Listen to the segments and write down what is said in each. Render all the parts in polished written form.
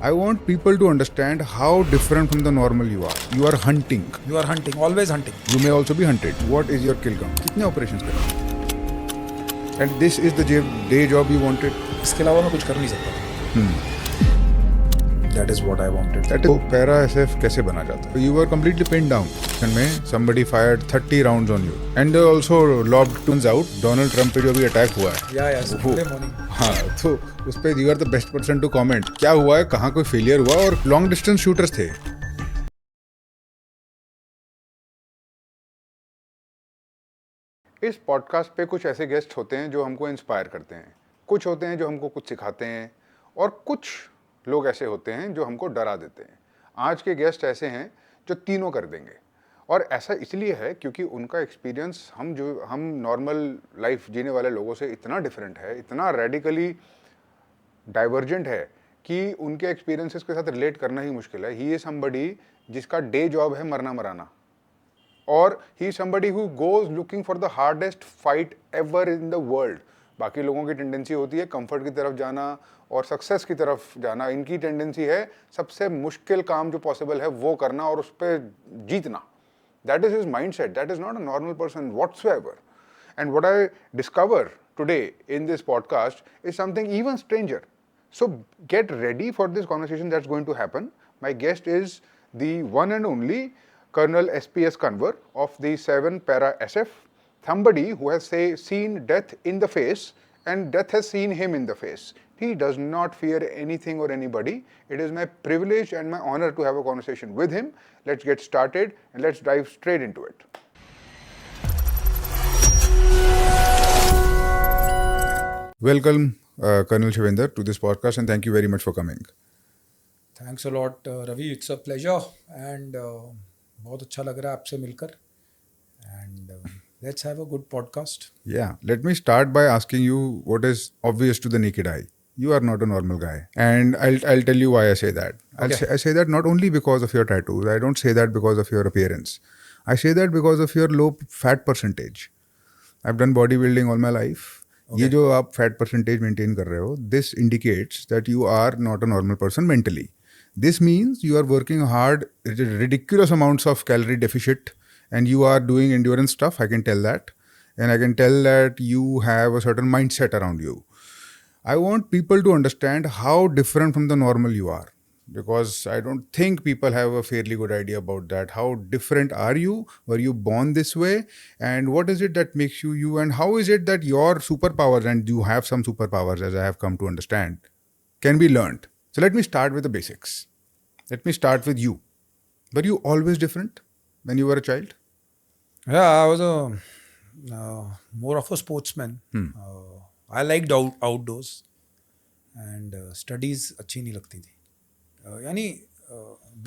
I want people to understand how different from the normal you are. You are hunting. You are hunting, always hunting. You may also be hunted. What is your kill count? कितने operations करे? And this is the day job you wanted. इसके अलावा मैं कुछ कर नहीं सकता. That is what I wanted. That is para SF कैसे बना जाता है? You were completely pinned down. में somebody fired 30 rounds on you. And they also lobbed guns out. Donald Trump पे जो भी अटैक हुआ है. Yeah, Sunday morning. हाँ, तो उस पे you are the best person to comment. क्या हुआ है, कहाँ कोई फेलियर हुआ और लॉन्ग डिस्टेंस शूटर्स थे. इस पॉडकास्ट पे कुछ ऐसे गेस्ट होते हैं जो हमको इंस्पायर करते हैं, कुछ होते हैं जो हमको कुछ सिखाते हैं और कुछ लोग ऐसे होते हैं जो हमको डरा देते हैं. आज के गेस्ट ऐसे हैं जो तीनों कर देंगे और ऐसा इसलिए है क्योंकि उनका एक्सपीरियंस हम नॉर्मल लाइफ जीने वाले लोगों से इतना डिफरेंट है, इतना रेडिकली डाइवर्जेंट है कि उनके एक्सपीरियंसेस के साथ रिलेट करना ही मुश्किल है. ही इज समबडी जिसका डे जॉब है मरना मराना, और he is somebody who goes looking for the hardest fight ever in the world. बाकी लोगों की टेंडेंसी होती है कंफर्ट की तरफ जाना और सक्सेस की तरफ जाना. इनकी टेंडेंसी है सबसे मुश्किल काम जो पॉसिबल है वो करना और उस पर जीतना. That is his mind set. That is not a normal person whatsoever. And what I discover today in this podcast is something even stranger. So get ready for this conversation that's going to happen. My guest is the one and only Colonel SPS Kanwar of the 7 Para SF, somebody who has seen death in the face and death has seen him in the face. He does not fear anything or anybody. It is my privilege and my honor to have a conversation with him. Let's get started and let's dive straight into it. Welcome, Colonel Shivendra, to this podcast, and thank you very much for coming. Thanks a lot, Ravi. It's a pleasure and बहुत अच्छा लग रहा है आपसे मिलकर. And let's have a good podcast. Yeah, let me start by asking you what is obvious to the naked eye. You are not a normal guy, and I'll tell you why I say that. Okay. I say that not only because of your tattoos. I don't say that because of your appearance. I say that because of your low fat percentage. I've done bodybuilding all my life. Okay. ये जो आप fat percentage maintain कर रहे हो, this indicates that you are not a normal person mentally. This means you are working hard, ridiculous amounts of calorie deficit, and you are doing endurance stuff. I can tell that, and I can tell that you have a certain mindset around you. I want people to understand how different from the normal you are, because I don't think people have a fairly good idea about that. How different are you? Were you born this way? And what is it that makes you you? And how is it that your superpowers, and you have some superpowers as I have come to understand, can be learned? So let me start with the basics. Let me start with you. Were you always different when you were a child? Yeah, I was more of a sportsman. I liked outdoors and studies अच्छी नहीं लगती थी. यानी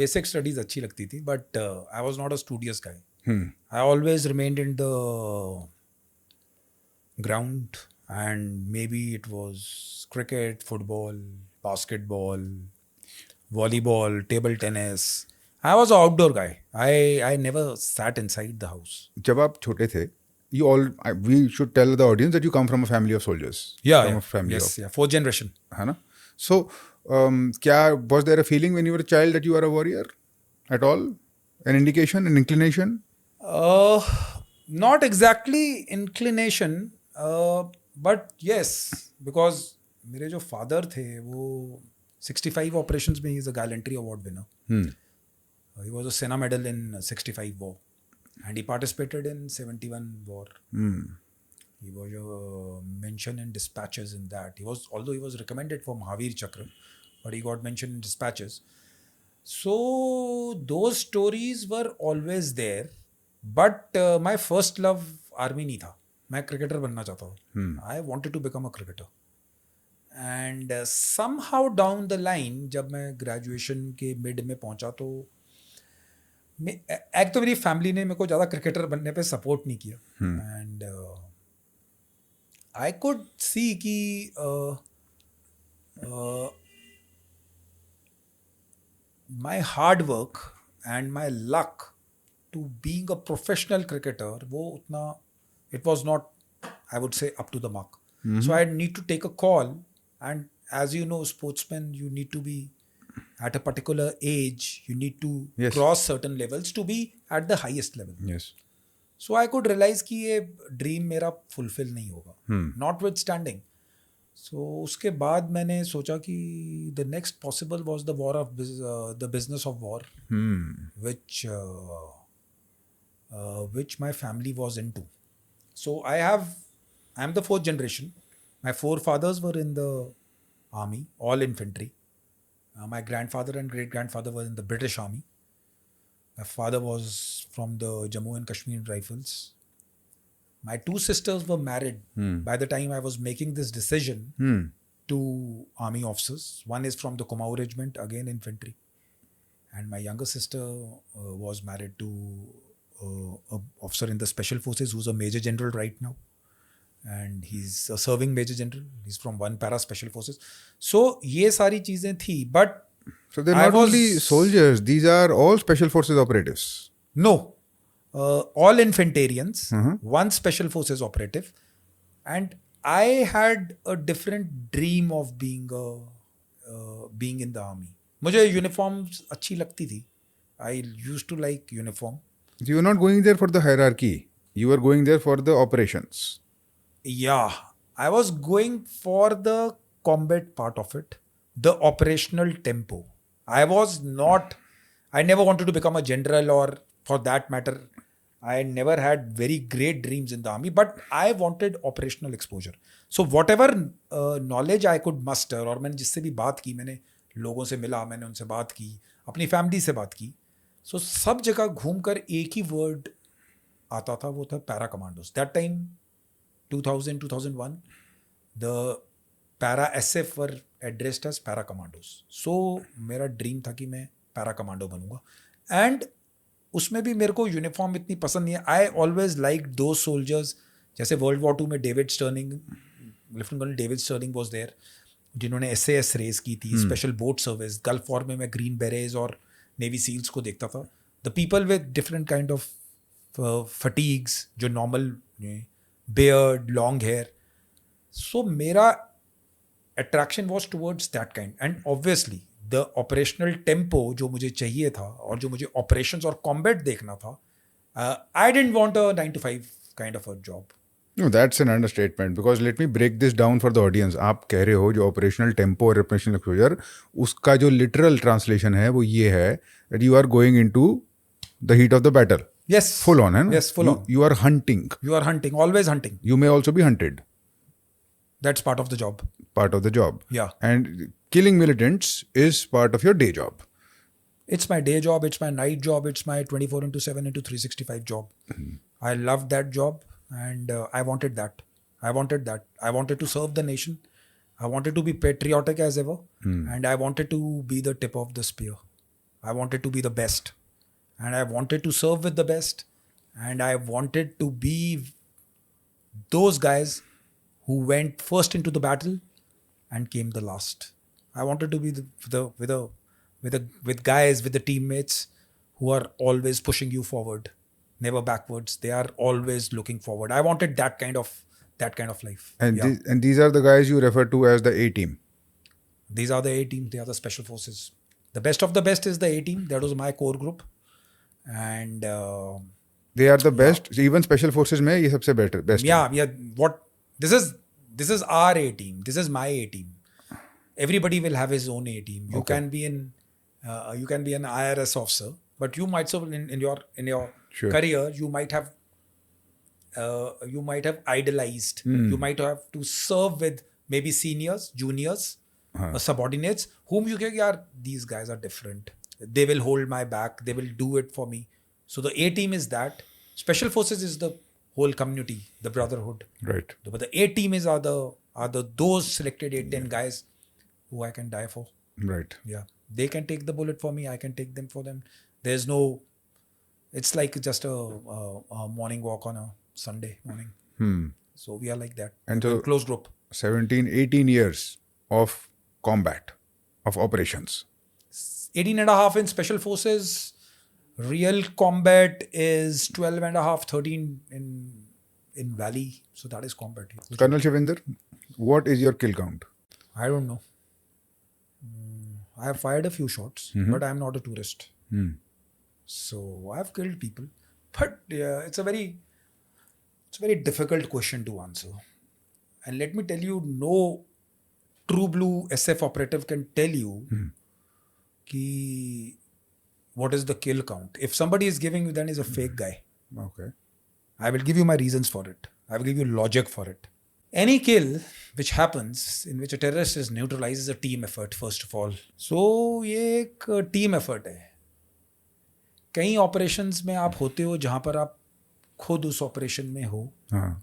basic studies अच्छी लगती थी, but I was not a studious guy. I always remained in the ground and maybe it was cricket, football, basketball, volleyball, table tennis. I was a outdoor guy. I never sat inside the house. जब आप छोटे थे, we should tell the audience that you come from a family of soldiers. From a family yes, of, yeah, fourth generation. है ना? So, क्या was there a feeling when you were a child that you are a warrior at all? An indication, an inclination? Not exactly inclination, but yes, because मेरे जो father थे वो 65 operations में, he is a gallantry award winner. He was a Sena medal in 65 war and he participated in 71 war. He was mentioned in dispatches in that. Although he was recommended for Mahavir Chakra, but he got mentioned in dispatches. So those stories were always there. But my first love army नहीं था. मैं cricketer बनना चाहता हूँ. I wanted to become a cricketer. And somehow down the line, जब मैं graduation के mid में पहुंचा तो एक तो मेरी फैमिली ने मेरे को ज़्यादा क्रिकेटर बनने पे सपोर्ट नहीं किया. एंड आई कुड सी कि my hard work and my luck to being a professional cricketer, वो उतना, it was not, I would say, up to the mark. So I need to take a call, and as you know, sportsman, you need to be at a particular age, you need to Yes. cross certain levels to be at the highest level. Yes. So I could realize कि ये dream मेरा fulfil नहीं होगा, not with standing. सो उसके बाद मैंने सोचा कि the next possible was the war of the business of war, which my family was into. So I am the fourth generation. My forefathers were in the army, all infantry. My grandfather and great grandfather were in the British Army. My father was from the Jammu and Kashmir Rifles. My two sisters were married by the time I was making this decision to army officers. One is from the Kumaon Regiment, again infantry. And my younger sister was married to an officer in the Special Forces who's a Major General right now. And he's a serving Major General. He's from one para Special Forces. So ये सारी चीज़ें थी. But So they're not only soldiers, these are all Special Forces operatives. No. All infantarians, one Special Forces operative. And I had a different dream of being in the army. मुझे uniforms अच्छी लगती थी. I used to like uniform. You were not going there for the hierarchy. You were going there for the operations. Yeah, I was going for the combat part of it, the operational tempo. I never wanted to become a general, or for that matter, I never had very great dreams in the army, but I wanted operational exposure. So whatever knowledge I could muster, और मैंने जिससे भी बात की, मैंने लोगों से मिला, मैंने उनसे बात की, अपनी फैमिली से बात की, so सब जगह घूमकर एक ही वर्ड आता था, वो था para commandos. That time 2000, 2001, the para SF were addressed as para commandos. So मेरा ड्रीम था कि मैं पैरा कमांडो बनूंगा. एंड उसमें भी मेरे को यूनिफॉर्म इतनी पसंद नहीं है. आई ऑलवेज लाइक दो सोल्जर्स, जैसे वर्ल्ड वॉर 2 में David Stirling, lieutenant colonel David Stirling was there, जिन्होंने SAS रेस की थी, special boat service. Gulf war में मैं ग्रीन बेरेज और नेवी सील्स को देखता था. The people with different kind of fatigues, जो normal beard, long hair. So mera attraction was towards that kind. And obviously the operational tempo जो मुझे चाहिए था और जो मुझे operations और combat देखना था, I didn't want a 9 to 5 kind of a job. No, that's an understatement, because let me break this down for the audience. आप कह रहे हो जो operational tempo और operational exposure, उसका जो literal translation है वो ये है that you are going into the heat of the battle. Yes. Full on, है ना? Yes, full on. You are hunting. You are hunting, always hunting. You may also be hunted. That's part of the job. Part of the job. Yeah. And killing militants is part of your day job. It's my day job, it's my night job, it's my 24/7 into 365 job. I loved that job, and I wanted that. I wanted to serve the nation. I wanted to be patriotic as ever, and I wanted to be the tip of the spear. I wanted to be the best, and I wanted to serve with the best, and I wanted to be those guys who went first into the battle and came the last. I wanted to be with guys, with the teammates who are always pushing you forward, never backwards. They are always looking forward. I wanted that kind of life. And Yeah. these are the guys you refer to as the A team. These are the A team. They are the special forces. The best of the best is the A team. That was my core group. And They are the best. Even special forces में ये सबसे best. yeah. What this is our A team. This is my A team. Everybody will have his own A team. You Okay. can be an IRS officer, but you might so in your Sure. career you might have idolized. You might have to serve with maybe seniors, juniors, subordinates whom you can, yaar, these guys are different. They will hold my back. They will do it for me. So the A team is that. Special forces is the whole community, the brotherhood. Right. But the A team are the those selected 8-10 guys who I can die for. Right. Yeah, they can take the bullet for me. I can take them for them. There's no. It's like just a morning walk on a Sunday morning. So we are like that. And so close group. 17, 18 years of combat, of operations. 18 and a half in special forces. Real combat is 12 and a half, 13 in Valley. So that is combat. Colonel Shivinder, what is your kill count? I don't know. I have fired a few shots, but I'm not a tourist. So I've killed people. But yeah, it's a very difficult question to answer. And let me tell you, no true blue SF operative can tell you ki what is the kill count. If somebody is giving you, then is a fake guy. Okay. I will give you my reasons for it. I will give you logic for it. Any kill which happens in which a terrorist is neutralized is a team effort, first of all. So ये एक team effort है. कई operations में आप होते हो जहां पर आप खुद उस ऑपरेशन में हो. हाँ.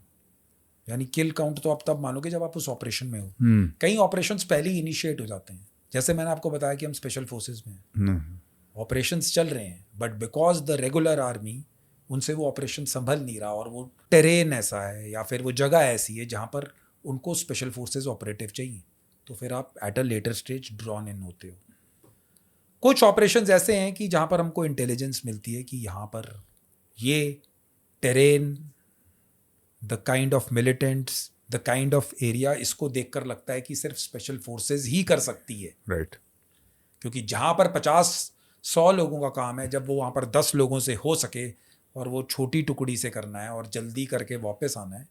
यानी किल काउंट तो आप तब मानोगे जब आप उस ऑपरेशन में हो. कई ऑपरेशंस पहले ही इनिशिएट हो जाते हैं. जैसे मैंने आपको बताया कि हम स्पेशल फोर्सेस में हैं. ऑपरेशंस चल रहे हैं, but because the regular army उनसे वो ऑपरेशन संभल नहीं रहा, और वो टेरेन ऐसा है या फिर वो जगह ऐसी है जहाँ पर उनको स्पेशल फोर्सेस ऑपरेटिव चाहिए, तो फिर आप at a later stage drawn in होते हो. कुछ ऑपरेशंस ऐसे हैं कि जहाँ पर हमको इंटेलिजेंस मिलती है कि यहाँ पर ये terrain, the kind of militants, the kind of area, इसको देखकर लगता है कि सिर्फ स्पेशल फोर्सेस ही कर सकती है. राइट. क्योंकि जहाँ पर 50-100 लोगों का काम है, जब वो वहाँ पर 10 लोगों से हो सके और वो छोटी टुकड़ी से करना है और जल्दी करके वापस आना है,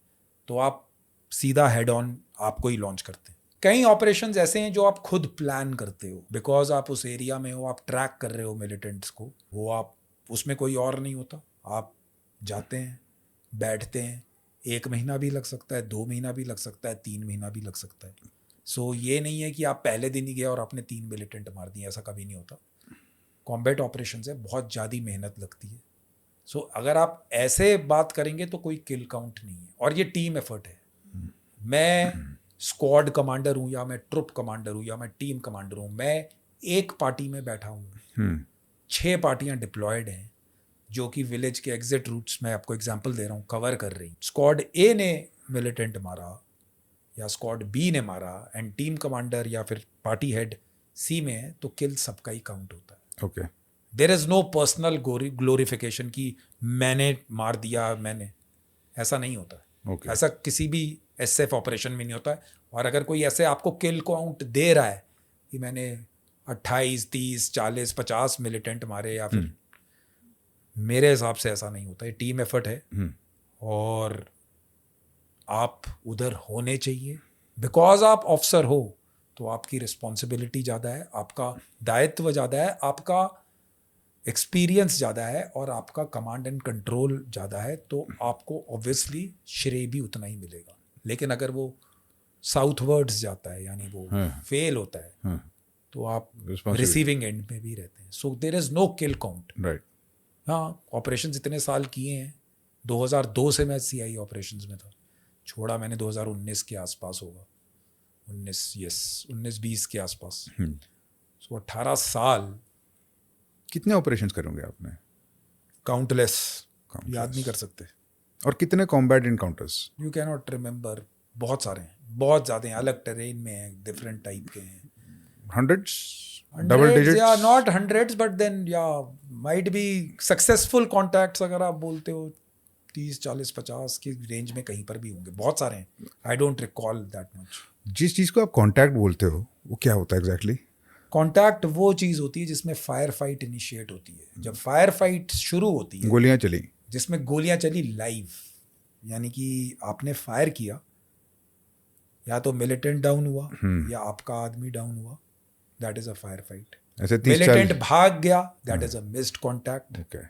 तो आप सीधा हेड ऑन आपको ही लॉन्च करते हैं. कई ऑपरेशंस ऐसे हैं जो आप खुद प्लान करते हो, बिकॉज आप उस एरिया में हो, आप ट्रैक कर रहे हो मिलिटेंट्स को, वो आप उसमें कोई और नहीं होता. आप जाते हैं, बैठते हैं, 1 महीना भी लग सकता है, 2 महीना भी लग सकता है, 3 महीना भी लग सकता है. सो ये नहीं है कि आप पहले दिन ही गए और आपने 3 मिलिटेंट मार दिए, ऐसा कभी नहीं होता. कॉम्बैट ऑपरेशंस है, बहुत ज़्यादा मेहनत लगती है. सो अगर आप ऐसे बात करेंगे तो कोई किल काउंट नहीं है, और ये टीम एफर्ट है. मैं स्क्वाड कमांडर हूँ या मैं ट्रुप कमांडर हूँ या मैं टीम कमांडर हूँ, मैं एक पार्टी में बैठा हूँ, 6 पार्टियाँ डिप्लॉयड हैं जो कि विलेज के एग्जिट रूट्स, मैं आपको एग्जांपल दे रहा हूँ, कवर कर रही. स्क्वाड ए ने मिलिटेंट मारा या स्क्वाड बी ने मारा एंड टीम कमांडर या फिर पार्टी हेड सी में है, तो किल सबका ही काउंट होता है. Okay. There is no personal glorification कि मैंने मार दिया, मैंने, ऐसा नहीं होता है. Okay. ऐसा किसी भी एसएफ ऑपरेशन में नहीं होता है. और अगर कोई ऐसे आपको किल काउंट दे रहा है कि मैंने 28, 30, 40, 50 मिलिटेंट मारे, या फिर मेरे हिसाब से ऐसा नहीं होता है. टीम एफर्ट है और आप उधर होने चाहिए. बिकॉज आप ऑफिसर हो तो आपकी रिस्पॉन्सिबिलिटी ज़्यादा है, आपका दायित्व ज़्यादा है, आपका एक्सपीरियंस ज़्यादा है और आपका कमांड एंड कंट्रोल ज़्यादा है, तो आपको ऑब्वियसली श्रेय भी उतना ही मिलेगा. लेकिन अगर वो साउथवर्ड्स जाता है, यानी वो फेल होता है, तो आप रिसीविंग एंड में भी रहते हैं. So there is no kill count. Right. हाँ, ऑपरेशंस इतने साल किए हैं. 2002 से मैं CI ऑपरेशंस में था. छोड़ा मैंने 2019 के आसपास होगा, 19-20 के आसपास. सो 18 साल. कितने ऑपरेशंस करोगे आपने? काउंटलेस, याद नहीं कर सकते. और कितने combat encounters? You can not remember. बहुत सारे हैं, बहुत ज़्यादा हैं, अलग टेरेन में हैं, डिफरेंट टाइप के हैं. Hundreds? Double digits? या नॉट हंड्रेड्स, बट देन या माइट बी सक्सेसफुल कॉन्टैक्ट्स, अगर आप बोलते हो 30, 40, 50 की रेंज में कहीं पर भी होंगे. बहुत सारे हैं. I don't recall that much. जिस चीज़ को आप कॉन्टैक्ट बोलते हो वो क्या होता है एग्जैक्टली? कॉन्टैक्ट वो चीज़ होती है जिसमें फायर फाइट इनिशिएट होती है. जब फायर फाइट शुरू होती है, गोलियां चली, जिसमें गोलियां चली लाइव, यानी कि आपने फायर किया, या तो मिलिटेंट डाउन हुआ या आपका आदमी डाउन हुआ, that is a fire fight. ऐसे 30-40 मिलिटेंट भाग गया, that is a missed contact. Okay.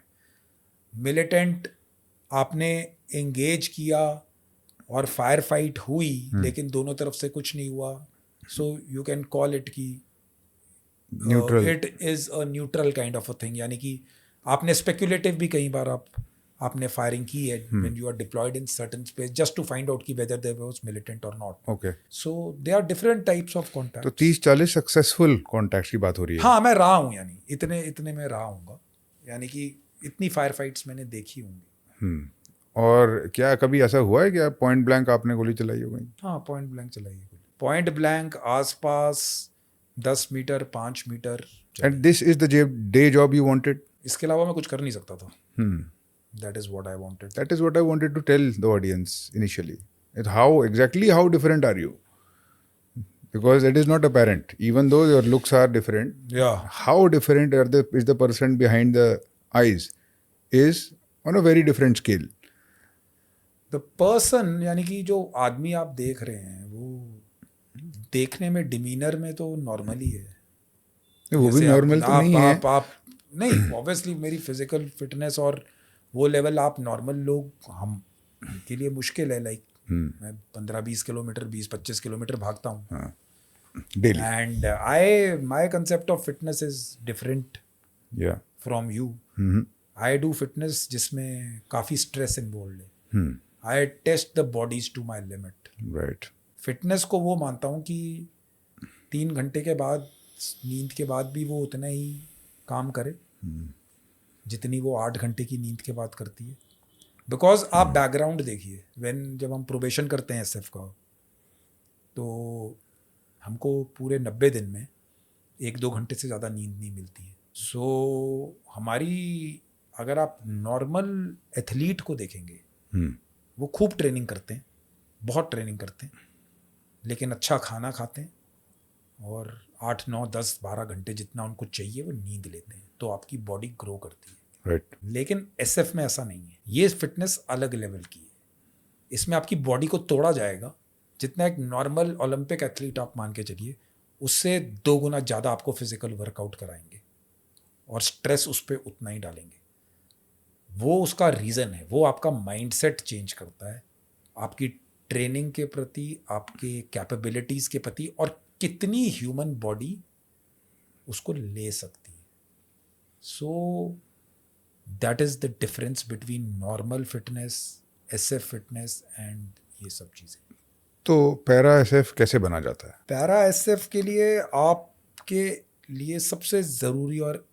Militant आपने एंगेज किया और फायर फाइट हुई, लेकिन दोनों तरफ से कुछ नहीं हुआ, so you can call it की neutral. It is a neutral kind of a thing. यानी कि आपने स्पेक्युलेटिव भी कई बार आपने फायरिंग की है when you are deployed in certain space just to find out की वेदर देयर वाज मिलिटेंट और not. Okay. So they are different types of contact. तो 30-40 सक्सेसफुल कॉन्टैक्ट्स की बात हो रही है. हाँ, मैं रहा हूँ, यानी इतने में रहा हूँगा, यानी कि इतनी फायर फाइट्स मैंने देखी होंगी. और क्या कभी ऐसा हुआ है कि पॉइंट ब्लैंक आपने गोली चलाई हो गई? हाँ, पॉइंट ब्लैंक चलाई है गोली. पॉइंट ब्लैंक आसपास 10 metre, 5 metre. And this is the day job you wanted? इसके अलावा मैं कुछ कर नहीं सकता था. That is what I wanted. That is what I wanted to tell the audience initially. How different are you? because it is not apparent. Even though your looks are different, Yeah. how different is the person behind the eyes is on a very different scale. The person यानी कि जो आदमी आप देख रहे हैं वो देखने में डिमीनर में तो नॉर्मल ही है. वो भी जैसे नॉर्मल तो नहीं है. आप नहीं, ऑब्वियसली मेरी फिजिकल फिटनेस और वो लेवल आप नॉर्मल लोग हम के लिए मुश्किल है. लाइक मैं 15-20 किलोमीटर 20-25 किलोमीटर भागता हूँ. Daily. And my concept of fitness is different Yeah. From you. I do fitness जिसमें काफ़ी स्ट्रेस इन्वॉल्व है. I test the bodies to my limit. Right. Fitness को वो मानता हूँ कि 3 घंटे के बाद नींद के बाद भी वो उतना ही काम करे जितनी वो 8 घंटे की नींद के बाद करती है. बिकॉज आप बैकग्राउंड देखिए, जब हम प्रोबेशन करते हैं SF का, तो हमको पूरे 90 दिन में 1-2 घंटे से ज़्यादा नींद नहीं मिलती है. सो हमारी, अगर आप नॉर्मल एथलीट को देखेंगे, वो खूब ट्रेनिंग करते हैं, बहुत ट्रेनिंग करते हैं, लेकिन अच्छा खाना खाते हैं और 8, 9, 10, 12 घंटे जितना उनको चाहिए वो नींद लेते हैं, तो आपकी बॉडी ग्रो करती है. Right. लेकिन SF में ऐसा नहीं है. ये फिटनेस अलग लेवल की है. इसमें आपकी बॉडी को तोड़ा जाएगा. जितना एक नॉर्मल ओलंपिक एथलीट आप मान के चलिए, उससे 2 गुना ज़्यादा आपको फिजिकल वर्कआउट कराएंगे और स्ट्रेस उस पर उतना ही डालेंगे. वो उसका रीज़न है. वो आपका माइंडसेट चेंज करता है, आपकी ट्रेनिंग के प्रति, आपके कैपेबिलिटीज़ के प्रति, और कितनी ह्यूमन बॉडी उसको ले सकती है. So that is the difference between normal fitness, SF fitness and ये सब चीज़ें. तो पैरा SF कैसे बना जाता है? पैरा SF के लिए आपके लिए सबसे ज़रूरी और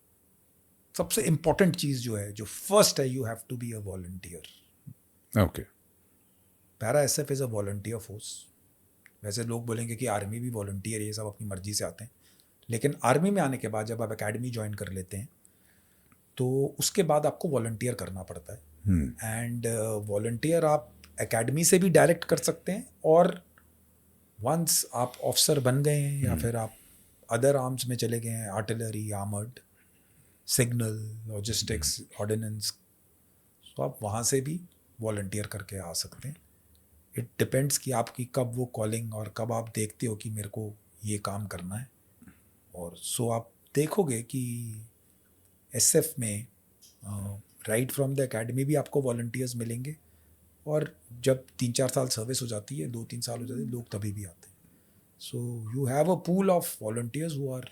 सबसे इम्पोर्टेंट चीज़ जो है, जो फर्स्ट है, you have to be a volunteer. Okay. Para SF is a volunteer force. वैसे लोग बोलेंगे कि आर्मी भी वॉलंटियर, ये सब अपनी मर्जी से आते हैं, लेकिन आर्मी में आने के बाद जब आप एकेडमी ज्वाइन कर लेते हैं तो उसके बाद आपको वॉलंटियर करना पड़ता है. एंड वॉलंटियर आप एकेडमी से भी डायरेक्ट कर सकते हैं, और वंस आप ऑफिसर बन गए हैं या फिर आप अदर आर्म्स में चले गए हैं, artillery, armoured, signal, logistics, ordnance, तो आप वहाँ से भी वॉलंटियर करके आ सकते हैं. इट डिपेंड्स कि आपकी कब वो कॉलिंग और कब आप देखते हो कि मेरे को ये काम करना है. और सो आप देखोगे कि SF में राइट फ्रॉम द एकेडमी भी आपको वॉलंटियर्स मिलेंगे, और जब 3-4 साल सर्विस हो जाती है, 2-3 साल हो जाते हैं, लोग तभी भी आते हैं. So you have a pool of volunteers who are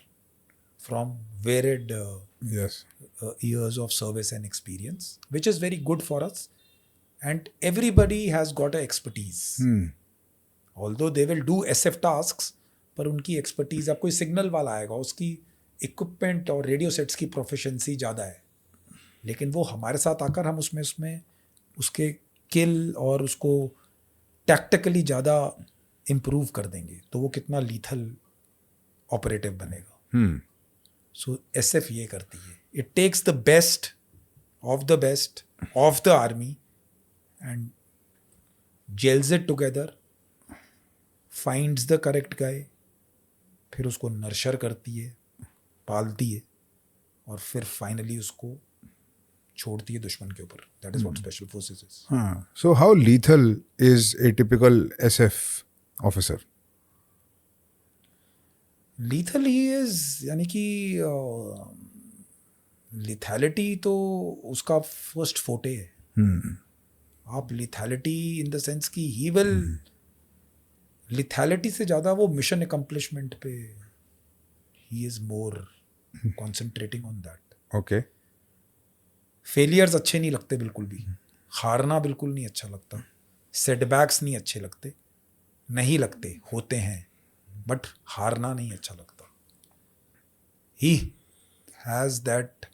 from varied Yes. years of service and experience, which is very good for us. And everybody has got a expertise. Although they will do SF tasks, पर उनकी expertise, आप कोई signal वाला आएगा, उसकी equipment और radio sets की proficiency ज़्यादा है, लेकिन वो हमारे साथ आकर हम उसमें उसके किल और उसको टैक्टिकली ज़्यादा इम्प्रूव कर देंगे, तो वो कितना लीथल ऑपरेटिव बनेगा. सो SF ये करती है. It takes the best of the army and gels it together, finds the correct guy, फिर उसको नर्चर करती है, पालती है, और फिर फाइनली उसको छोड़ती है दुश्मन के ऊपर. That is what special forces is. So how lethal is a typical SF officer? Lethal he is, यानी कि लिथैलिटी तो उसका फर्स्ट फोटे है. आप लिथैलिटी इन द सेंस कि ही विल, लिथैलिटी से ज़्यादा वो मिशन अकम्पलिशमेंट पे he is more concentrating on that. Okay. Failures अच्छे नहीं लगते बिल्कुल भी, हारना बिल्कुल नहीं अच्छा लगता, सेटबैक्स नहीं अच्छे नहीं लगते, होते हैं, बट हारना नहीं अच्छा लगता. ही हैज़ दैट,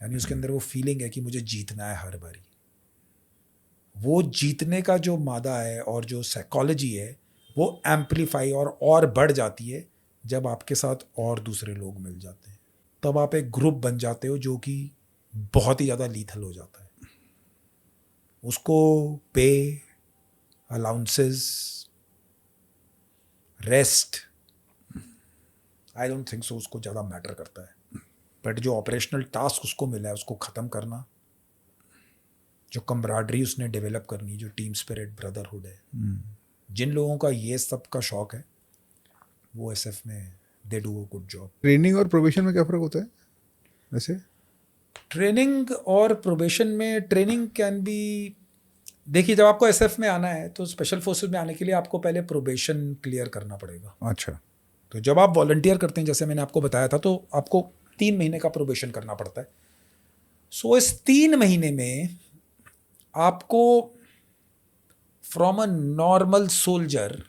यानी उसके अंदर वो फीलिंग है कि मुझे जीतना है हर बारी. वो जीतने का जो मादा है और जो साइकोलॉजी है, वो एम्पलीफाई और बढ़ जाती है जब आपके साथ और दूसरे लोग मिल जाते हैं. तब आप एक ग्रुप बन जाते हो जो कि बहुत ही ज़्यादा लीथल हो जाता है. उसको पे, allowances, rest, I don't think so उसको ज़्यादा मैटर करता है, बट जो ऑपरेशनल टास्क उसको मिला है उसको ख़त्म करना, जो कम्बराडरी उसने डेवलप करनी, जो टीम स्पिरिट, ब्रदरहुड है, जिन लोगों का ये सब का शौक है वो SF में they do a good job. Training और प्रोबेशन में क्या फ़र्क होता है वैसे? ट्रेनिंग और प्रोबेशन में, ट्रेनिंग कैन बी, देखिए जब आपको SF में आना है तो स्पेशल फोर्सेस में आने के लिए आपको पहले प्रोबेशन क्लियर करना पड़ेगा। अच्छा। तो जब आप वॉलंटियर करते हैं, जैसे मैंने आपको बताया था, तो आपको 3 महीने का प्रोबेशन करना पड़ता है। सो इस 3 महीने में आपको फ्रॉम अ नॉर्मल सोल्जर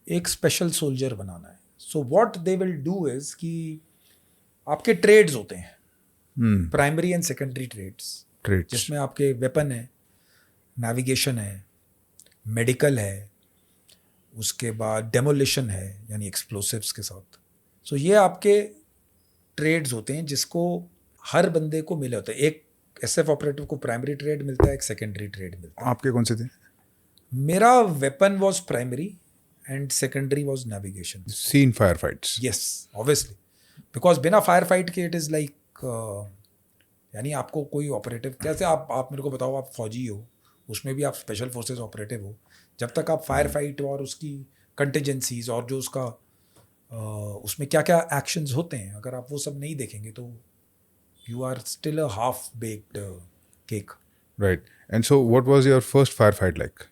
एक स्पेशल सोल्जर बनाना है। So what they will do is कि आपके ट्रेड्स होते हैं, प्राइमरी एंड सेकेंडरी ट्रेड्स, जिसमें आपके वेपन है, नेविगेशन है, मेडिकल है, उसके बाद डेमोलिशन है यानी एक्सप्लोसिव्स के साथ। सो ये आपके ट्रेड्स होते हैं जिसको हर बंदे को मिले होते हैं। एक SF ऑपरेटिव को प्राइमरी ट्रेड मिलता है, एक सेकेंडरी ट्रेड मिलता है। आपके कौन से थे? मेरा weapon was primary and secondary was navigation. Seen fire fights? Yes, obviously, because बिना फायर फाइट के इट इज़ लाइक, यानी आपको कोई ऑपरेटिव, कैसे आप मेरे को बताओ, आप फौजी हो, उसमें भी आप स्पेशल फोर्सेस ऑपरेटिव हो, जब तक आप फायर फाइट और उसकी कंटिजेंसीज और जो उसका उसमें क्या क्या एक्शंस होते हैं, अगर आप वो सब नहीं देखेंगे तो you are still a half baked cake. Right. And so what was your first firefight like?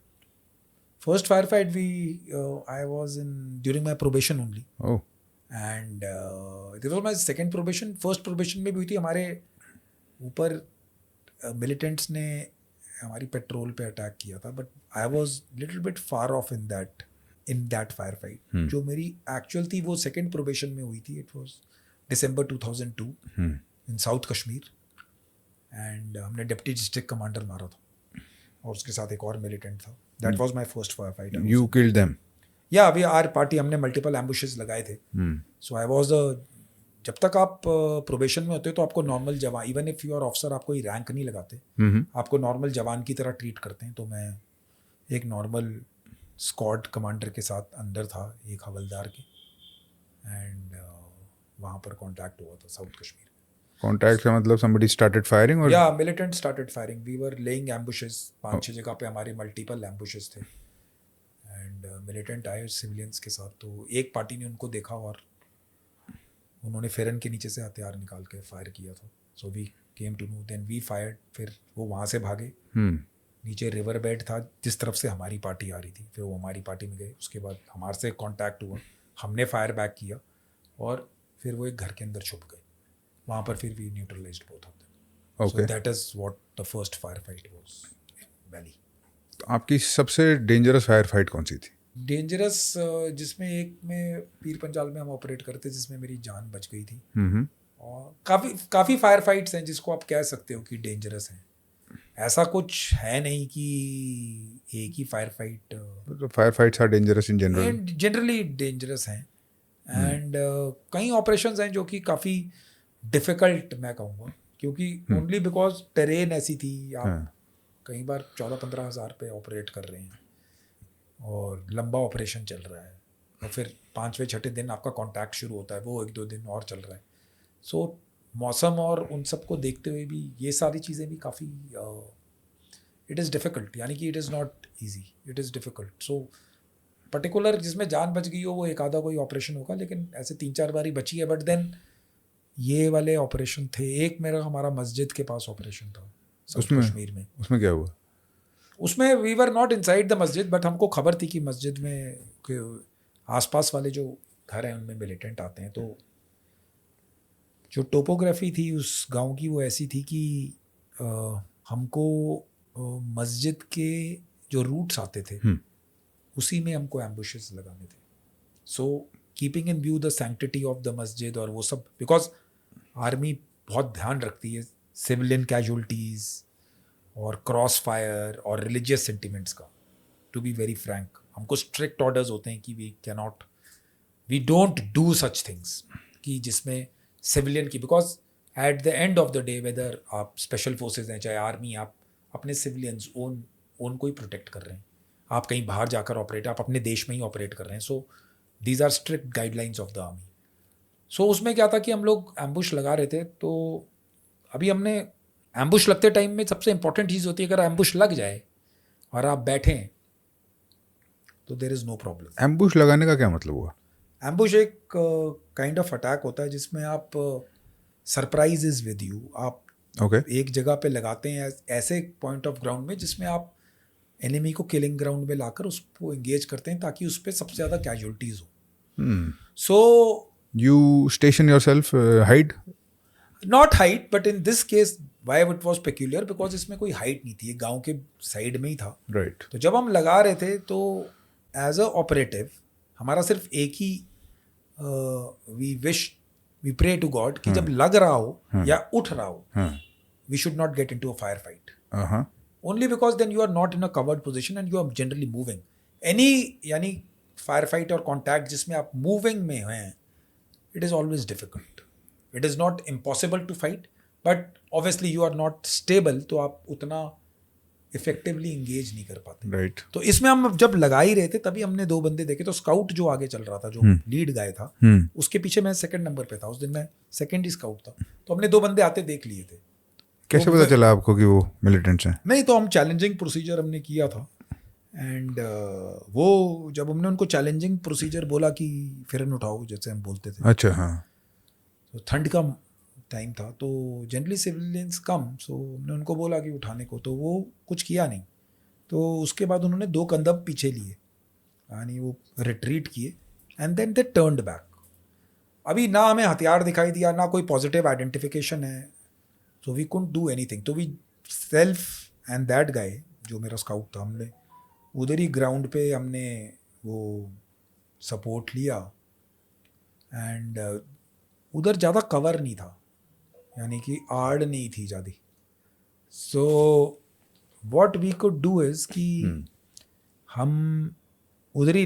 First firefight I was in during my probation only, Oh. and this was my second probation. First probation में भी हुई थी, हमारे ऊपर militants ने हमारी petrol पे attack किया था, but I was little bit far of in that fire fight. जो मेरी एक्चुअल थी वो सेकेंड प्रोबेशन में हुई थी। It was December 2002 in south Kashmir, and हमने डिप्टी डिस्ट्रिक्ट कमांडर मारा था और उसके साथ एक और मिलिटेंट था। That was my first fire fight. You killed them? या वी आर पार्टी, हमने मल्टीपल एम्बुशेस लगाए थे। सो आई वाज जब तक आप प्रोबेशन में होते हो तो आपको नॉर्मल जवान, even if you are officer, आप कोई रैंक नहीं लगाते, आपको नॉर्मल जवान की तरह ट्रीट करते हैं। तो मैं एक नॉर्मल स्क्वाड कमांडर के साथ अंदर था, एक हवलदार के, एंड वहाँ पर कॉन्टैक्ट हुआ था साउथ कश्मीर। Contact का मतलब somebody started firing or? या militant started firing, we were laying ambushes, 5-6 जगह पे हमारे मल्टीपल एम्बुशेस थे, एंड मिलिटेंट आए सिविलियंस के साथ। तो एक पार्टी ने उनको देखा और उन्होंने फेरन के नीचे से हथियार निकाल के फायर किया था। So we came to know, then we fired. फिर वो वहाँ से भागे, नीचे रिवर बेड था जिस तरफ से हमारी पार्टी आ रही थी, फिर वो हमारी पार्टी में गए। उसके बाद हमारे से कॉन्टैक्ट हुआ, हमने फायर बैक किया और फिर वो एक घर के अंदर छुप गए। वहाँ पर फिर we neutralised both of them. So that is what the first fire fight was in valley. तो आपकी सबसे डेंजरस फायर फाइट कौन सी थी? डेंजरस, जिसमें एक में पीर पंजाल में हम ऑपरेट करते, जिसमें मेरी जान बच गई थी। और काफ़ी फायर फाइट्स हैं जिसको आप कह सकते हो कि डेंजरस हैं। ऐसा कुछ है नहीं कि एक ही fire fight. Fire fights are dangerous in general? Generally dangerous हैं, एंड कई ऑपरेशंस हैं जो कि काफ़ी डिफ़िकल्ट मैं कहूँगा, क्योंकि ओनली बिकॉज टेरेन ऐसी थी। आप कई बार 14-15 हज़ार पे ऑपरेट कर रहे हैं और लंबा ऑपरेशन चल रहा है, और फिर 5वें-6ठे दिन आपका कॉन्टैक्ट शुरू होता है, वो 1-2 दिन और चल रहा है। सो मौसम और उन सब को देखते हुए भी ये सारी चीज़ें भी काफ़ी, इट इज़ डिफ़िकल्ट, यानी कि it is not easy, it is difficult. So particular जिसमें जान बच गई हो वो एक आधा कोई ऑपरेशन होगा, लेकिन ऐसे 3-4 बारी बची है। बट देन ये वाले ऑपरेशन थे। एक मेरा हमारा मस्जिद के पास ऑपरेशन था साउथ कश्मीर में। उसमें क्या हुआ? उसमें we were not inside the masjid, but हमको खबर थी कि मस्जिद में के आसपास वाले जो घर हैं उनमें मिलिटेंट आते हैं। तो जो टोपोग्राफी थी उस गांव की वो ऐसी थी कि हमको मस्जिद के जो रूट्स आते थे उसी में हमको एम्बुशेस लगाने थे। So keeping in view the sanctity of the मस्जिद और वो सब, बिकॉज आर्मी बहुत ध्यान रखती है सिविलियन कैजुअलिटीज़ और क्रॉस फायर और रिलीजियस सेंटिमेंट्स का। टू बी वेरी फ्रैंक, हमको स्ट्रिक्ट ऑर्डर्स होते हैं कि we don't do such things कि जिसमें सिविलियन की, because at the end of the day whether आप स्पेशल फोर्सेज हैं चाहे आर्मी, आप अपने सिविलियंस ओन को ही प्रोटेक्ट कर रहे हैं। आप कहीं बाहर जाकर ऑपरेट, आप अपने देश में ही ऑपरेट कर रहे हैं। So these are strict guidelines of the army. So उसमें क्या था कि हम लोग एम्बुश लगा रहे थे, तो अभी हमने एम्बुश लगते टाइम में सबसे इंपॉर्टेंट चीज़ होती है, अगर एम्बुश लग जाए और आप बैठें तो there is no problem. Ambush लगाने का क्या मतलब हुआ? एम्बुश एक काइंड ऑफ अटैक होता है जिसमें आप सरप्राइज इज विद यू, आप ओके। एक जगह पे लगाते हैं ऐसे पॉइंट ऑफ ग्राउंड में जिसमें आप एनिमी को किलिंग ग्राउंड में लाकर उसको एंगेज करते हैं ताकि उस पर सबसे ज़्यादा कैजुअलिटीज हो। So you station yourself, hide? Not height, but in this case why it was peculiar because इसमें कोई हाइट नहीं थी, ये गांव के साइड में ही था। राइट। तो जब हम लगा रहे थे तो एज अ ऑपरेटिव हमारा सिर्फ एक ही वी प्रे टू गॉड कि जब लग रहा हो या उठ रहा हो, we should not get into a fire fight, only because then you are not in a covered position and you are generally moving any, यानी फायर फाइट और कॉन्टैक्ट जिसमें आप मूविंग में हैं, it is always difficult. It is not impossible to fight, but obviously you are not stable, तो आप उतना effectively engage नहीं कर पाते। राइट। तो इसमें हम जब लगा ही रहे थे तभी हमने 2 बंदे देखे, तो स्काउट जो आगे चल रहा था, जो लीड गाय था, उसके पीछे मैं 2nd नंबर पे था, उस दिन मैं 2nd ही स्काउट था, तो हमने 2 बंदे आते देख लिए थे। कैसे पता चला आपको कि वो मिलिटेंट्स हैं? नहीं, तो हम चैलेंजिंग प्रोसीजर हमने किया था, एंड वो जब हमने उनको चैलेंजिंग प्रोसीजर बोला कि फिरन उठाओ जैसे हम बोलते थे, अच्छा, हाँ। तो ठंड का टाइम था, तो जनरली सिविलियंस कम, सो हमने उनको बोला कि उठाने को, तो वो कुछ किया नहीं। तो उसके बाद उन्होंने 2 कदम पीछे लिए, यानी वो रिट्रीट किए, and then they turned back. अभी ना हमें हथियार दिखाई दिया, ना कोई पॉजिटिव आइडेंटिफिकेशन है, so we couldn't do anything. तो we self and that guy जो मेरा स्काउट था, हमने उधर ही ग्राउंड पे हमने वो सपोर्ट लिया, एंड उधर ज़्यादा कवर नहीं था, यानी कि आड़ नहीं थी ज़्यादा। So what we could do is कि हम उधर ही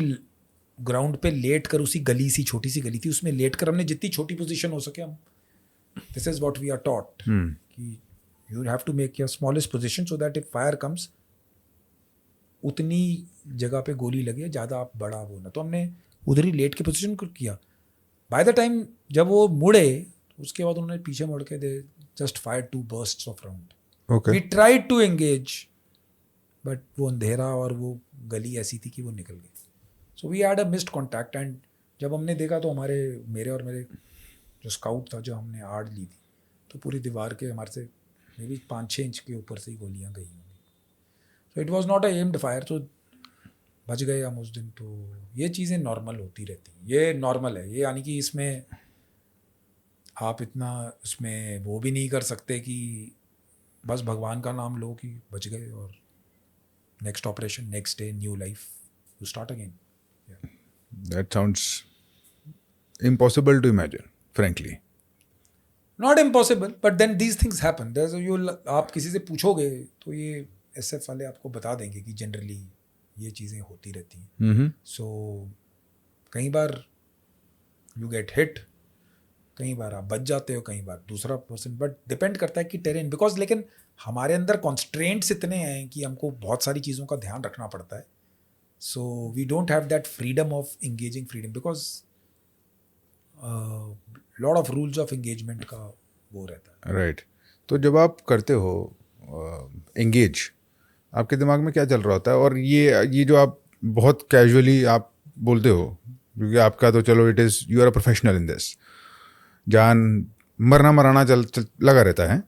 ग्राउंड पे लेट कर, उसी गली सी छोटी सी गली थी उसमें लेट कर, हमने जितनी छोटी पोजीशन हो सके, हम this is what we are taught कि you have to make your smallest position so that if fire comes उतनी जगह पे गोली लगे, ज़्यादा आप बड़ा वो ना। तो हमने उधर ही लेट के पोजीशन किया। बाय द टाइम जब वो मुड़े, उसके बाद उन्होंने पीछे मुड़ के they just fire 2 bursts of round. Okay. We tried to engage, but वो अंधेरा और वो गली ऐसी थी कि वो निकल गई। So we had a missed contact, and जब हमने देखा तो मेरे और मेरे जो स्काउट था, जो हमने आड़ ली थी, तो पूरी दीवार के हमारे से मे बी 5-6 इंच के ऊपर से ही गोलियाँ गई होंगी। So it was not a aimed fire, तो बच गए हम उस दिन। तो ये चीज़ें नॉर्मल होती रहती हैं, ये नॉर्मल है ये, यानी कि इसमें आप इतना इसमें वो भी नहीं कर सकते कि बस भगवान का नाम लो कि बच गए और next operation, next day, new life, you start again. That sounds impossible to imagine, frankly. Not impossible, but then these things happen. आप किसी से पूछोगे तो ये SF वाले आपको बता देंगे कि जनरली ये चीज़ें होती रहती हैं। सो कई बार यू गेट हिट, कई बार आप बच जाते हो, कई बार दूसरा पर्सन, बट डिपेंड करता है कि टेरेन, बिकॉज लेकिन हमारे अंदर कॉन्स्ट्रेंट्स इतने हैं कि हमको बहुत सारी चीज़ों का ध्यान रखना पड़ता है। So we don't have that freedom of engaging freedom, because lot of rules of engagement का वो रहता है। राइट। तो जब आप करते हो एंगेज, आपके दिमाग में क्या चल रहा होता है? और ये जो आप बहुत कैजुअली आप बोलते हो, क्योंकि आपका तो चलो it is you are a professional in this, जान मरना मराना चल लगा रहता है।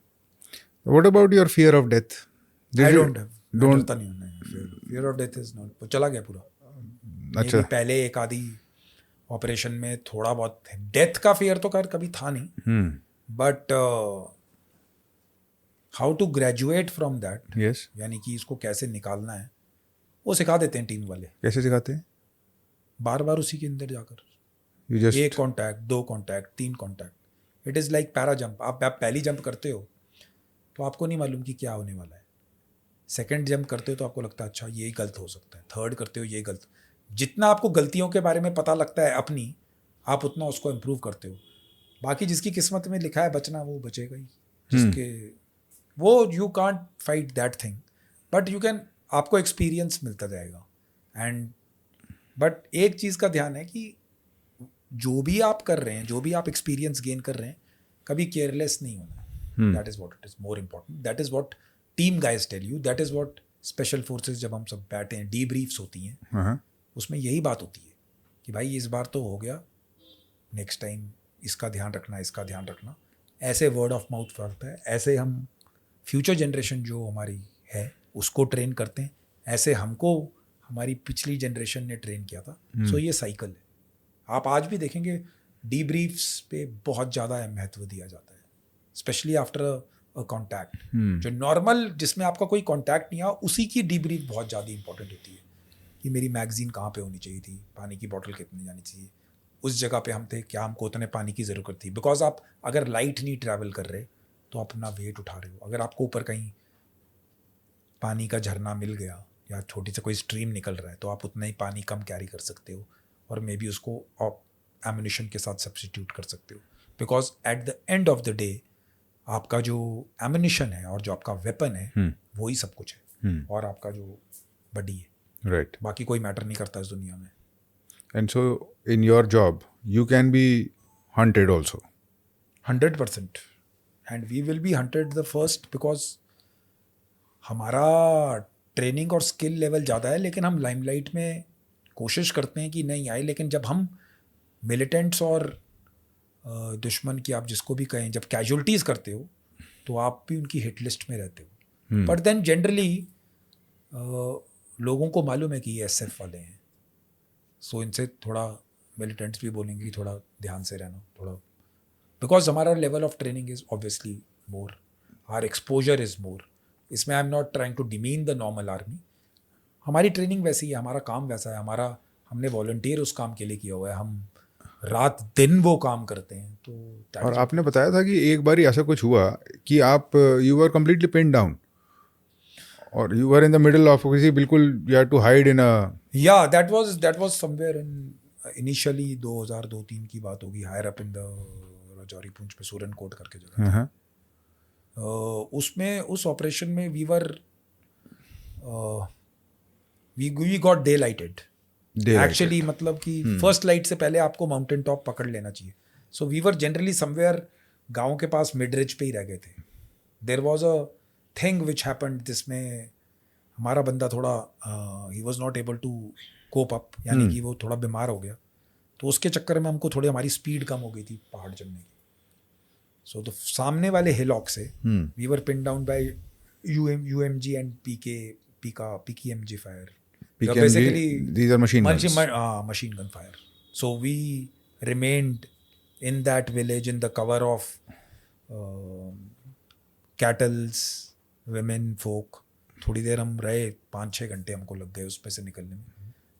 What about your fear of death? I don't have, डरता नहीं हूँ, fear of death is not, वो चला गया पूरा। अच्छा। पहले एक आधी ऑपरेशन में थोड़ा बहुत डेथ का फियर तो कभी था नहीं, but how to graduate from that, yes. यानी कि इसको कैसे निकालना है, वो सिखा देते हैं टीम वाले। कैसे सिखाते हैं? बार बार उसी के अंदर जाकर, you just 1 contact, 2 contact, 3 contact. It is like para jump. आप पहली जंप करते हो तो आपको नहीं मालूम कि क्या होने वाला है, 2nd जंप करते हो तो आपको लगता है अच्छा ये गलत हो सकता है, 3rd करते हो ये गलत। जितना आपको गलतियों के बारे में पता लगता है अपनी, आप उतना उसको इम्प्रूव करते हो। बाकी जिसकी किस्मत में लिखा है बचना, वो बचेगा ही, जिसके वो you can't fight that thing, but you can, आपको एक्सपीरियंस मिलता जाएगा। एंड बट एक चीज़ का ध्यान है कि जो भी आप कर रहे हैं, जो भी आप एक्सपीरियंस गेन कर रहे हैं, कभी केयरलेस नहीं होना। That is what it is more important, that is what team guys tell you, that is what special forces जब हम सब बैठे हैं, डीब्रीफ्स होती हैं, हाँ, उसमें यही बात होती है कि भाई इस बार तो हो गया, नेक्स्ट टाइम इसका ध्यान रखना, इसका ध्यान रखना। ऐसे वर्ड ऑफ माउथ फैलता है, ऐसे हम फ्यूचर जनरेशन जो हमारी है उसको ट्रेन करते हैं, ऐसे हमको हमारी पिछली जनरेशन ने ट्रेन किया था। सो ये साइकिल है। आप आज भी देखेंगे डीब्रीफ्स पे बहुत ज़्यादा महत्व दिया जाता है, स्पेशली आफ्टर अ कॉन्टैक्ट। जो नॉर्मल जिसमें आपका कोई कॉन्टैक्ट नहीं आया, उसी की डीब्रीफ बहुत ज़्यादा इंपॉर्टेंट होती है कि मेरी मैगजीन कहाँ पे होनी चाहिए थी, पानी की बॉटल कितनी जानी चाहिए, उस जगह पे हम थे, क्या हमको उतने पानी की ज़रूरत थी। बिकॉज आप अगर लाइट नहीं ट्रैवल कर रहे तो आप अपना वेट उठा रहे हो। अगर आपको ऊपर कहीं पानी का झरना मिल गया या छोटी सी कोई स्ट्रीम निकल रहा है तो आप उतना ही पानी कम कैरी कर सकते हो और मे बी उसको आप एम्यूनिशन के साथ सब्सटीट्यूट कर सकते हो। Because at the end of the day आपका जो एम्यूनिशन है और जो आपका वेपन है वही सब कुछ है, और आपका जो बॉडी है, राइट। बाकी कोई मैटर नहीं करता इस दुनिया में। And so in your job you can be hunted also. 100%, and we will be hunted the first, because हमारा ट्रेनिंग और स्किल लेवल ज़्यादा है, लेकिन हम लाइमलाइट में कोशिश करते हैं कि नहीं आए। लेकिन जब हम मिलिटेंट्स और दुश्मन की, आप जिसको भी कहें, जब कैजुअलिटीज़ करते हो तो आप भी उनकी हिट लिस्ट में रहते हो। बट देन जनरली लोगों को मालूम है कि ये SF वाले हैं, सो इनसे थोड़ा मिलिटेंट्स भी बोलेंगे कि थोड़ा ध्यान से रहना, थोड़ा, बिकॉज हमारा level of training is obviously more, our exposure is more. इसमें I am not trying to demean the normal army, हमारी ट्रेनिंग वैसी है, हमारा काम वैसा है, हमारा, हमने वॉलंटियर उस काम के लिए किया हुआ है, हम रात दिन वो काम करते हैं। तो that और is आपने बताया था कि एक बार ऐसा कुछ हुआ कि आप you were completely pin down और you were in the middle of किसी, बिल्कुल you had to hide in a. yeah, that was somewhere in initially 2002-3 की बात होगी, higher up in the Rajouri Poonch पे सूरन कोट करके जगह है। उसमें उस ऑपरेशन में we got day lighted actually, मतलब कि फर्स्ट लाइट से पहले आपको माउंटेन टॉप पकड़ लेना चाहिए। So we were generally somewhere गांव के पास मिड रिज पे ही रह गए थे। There was a thing which happened जिसमें हमारा बंदा थोड़ा ही was not able to cope up, यानी कि वो थोड़ा बीमार हो गया, तो उसके चक्कर में हमको थोड़ी हमारी स्पीड कम हो गई थी पहाड़ चढ़ने की। सो तो सामने वाले हिलॉक से we were pin down by UMG and PKMG fire. PKMG, these are machine guns. Machine gun fire. So we remained in that village in the cover of cattles, women, folk. थोड़ी देर हम रहे, 5-6 घंटे हमको लग गए उस पे से निकलने में।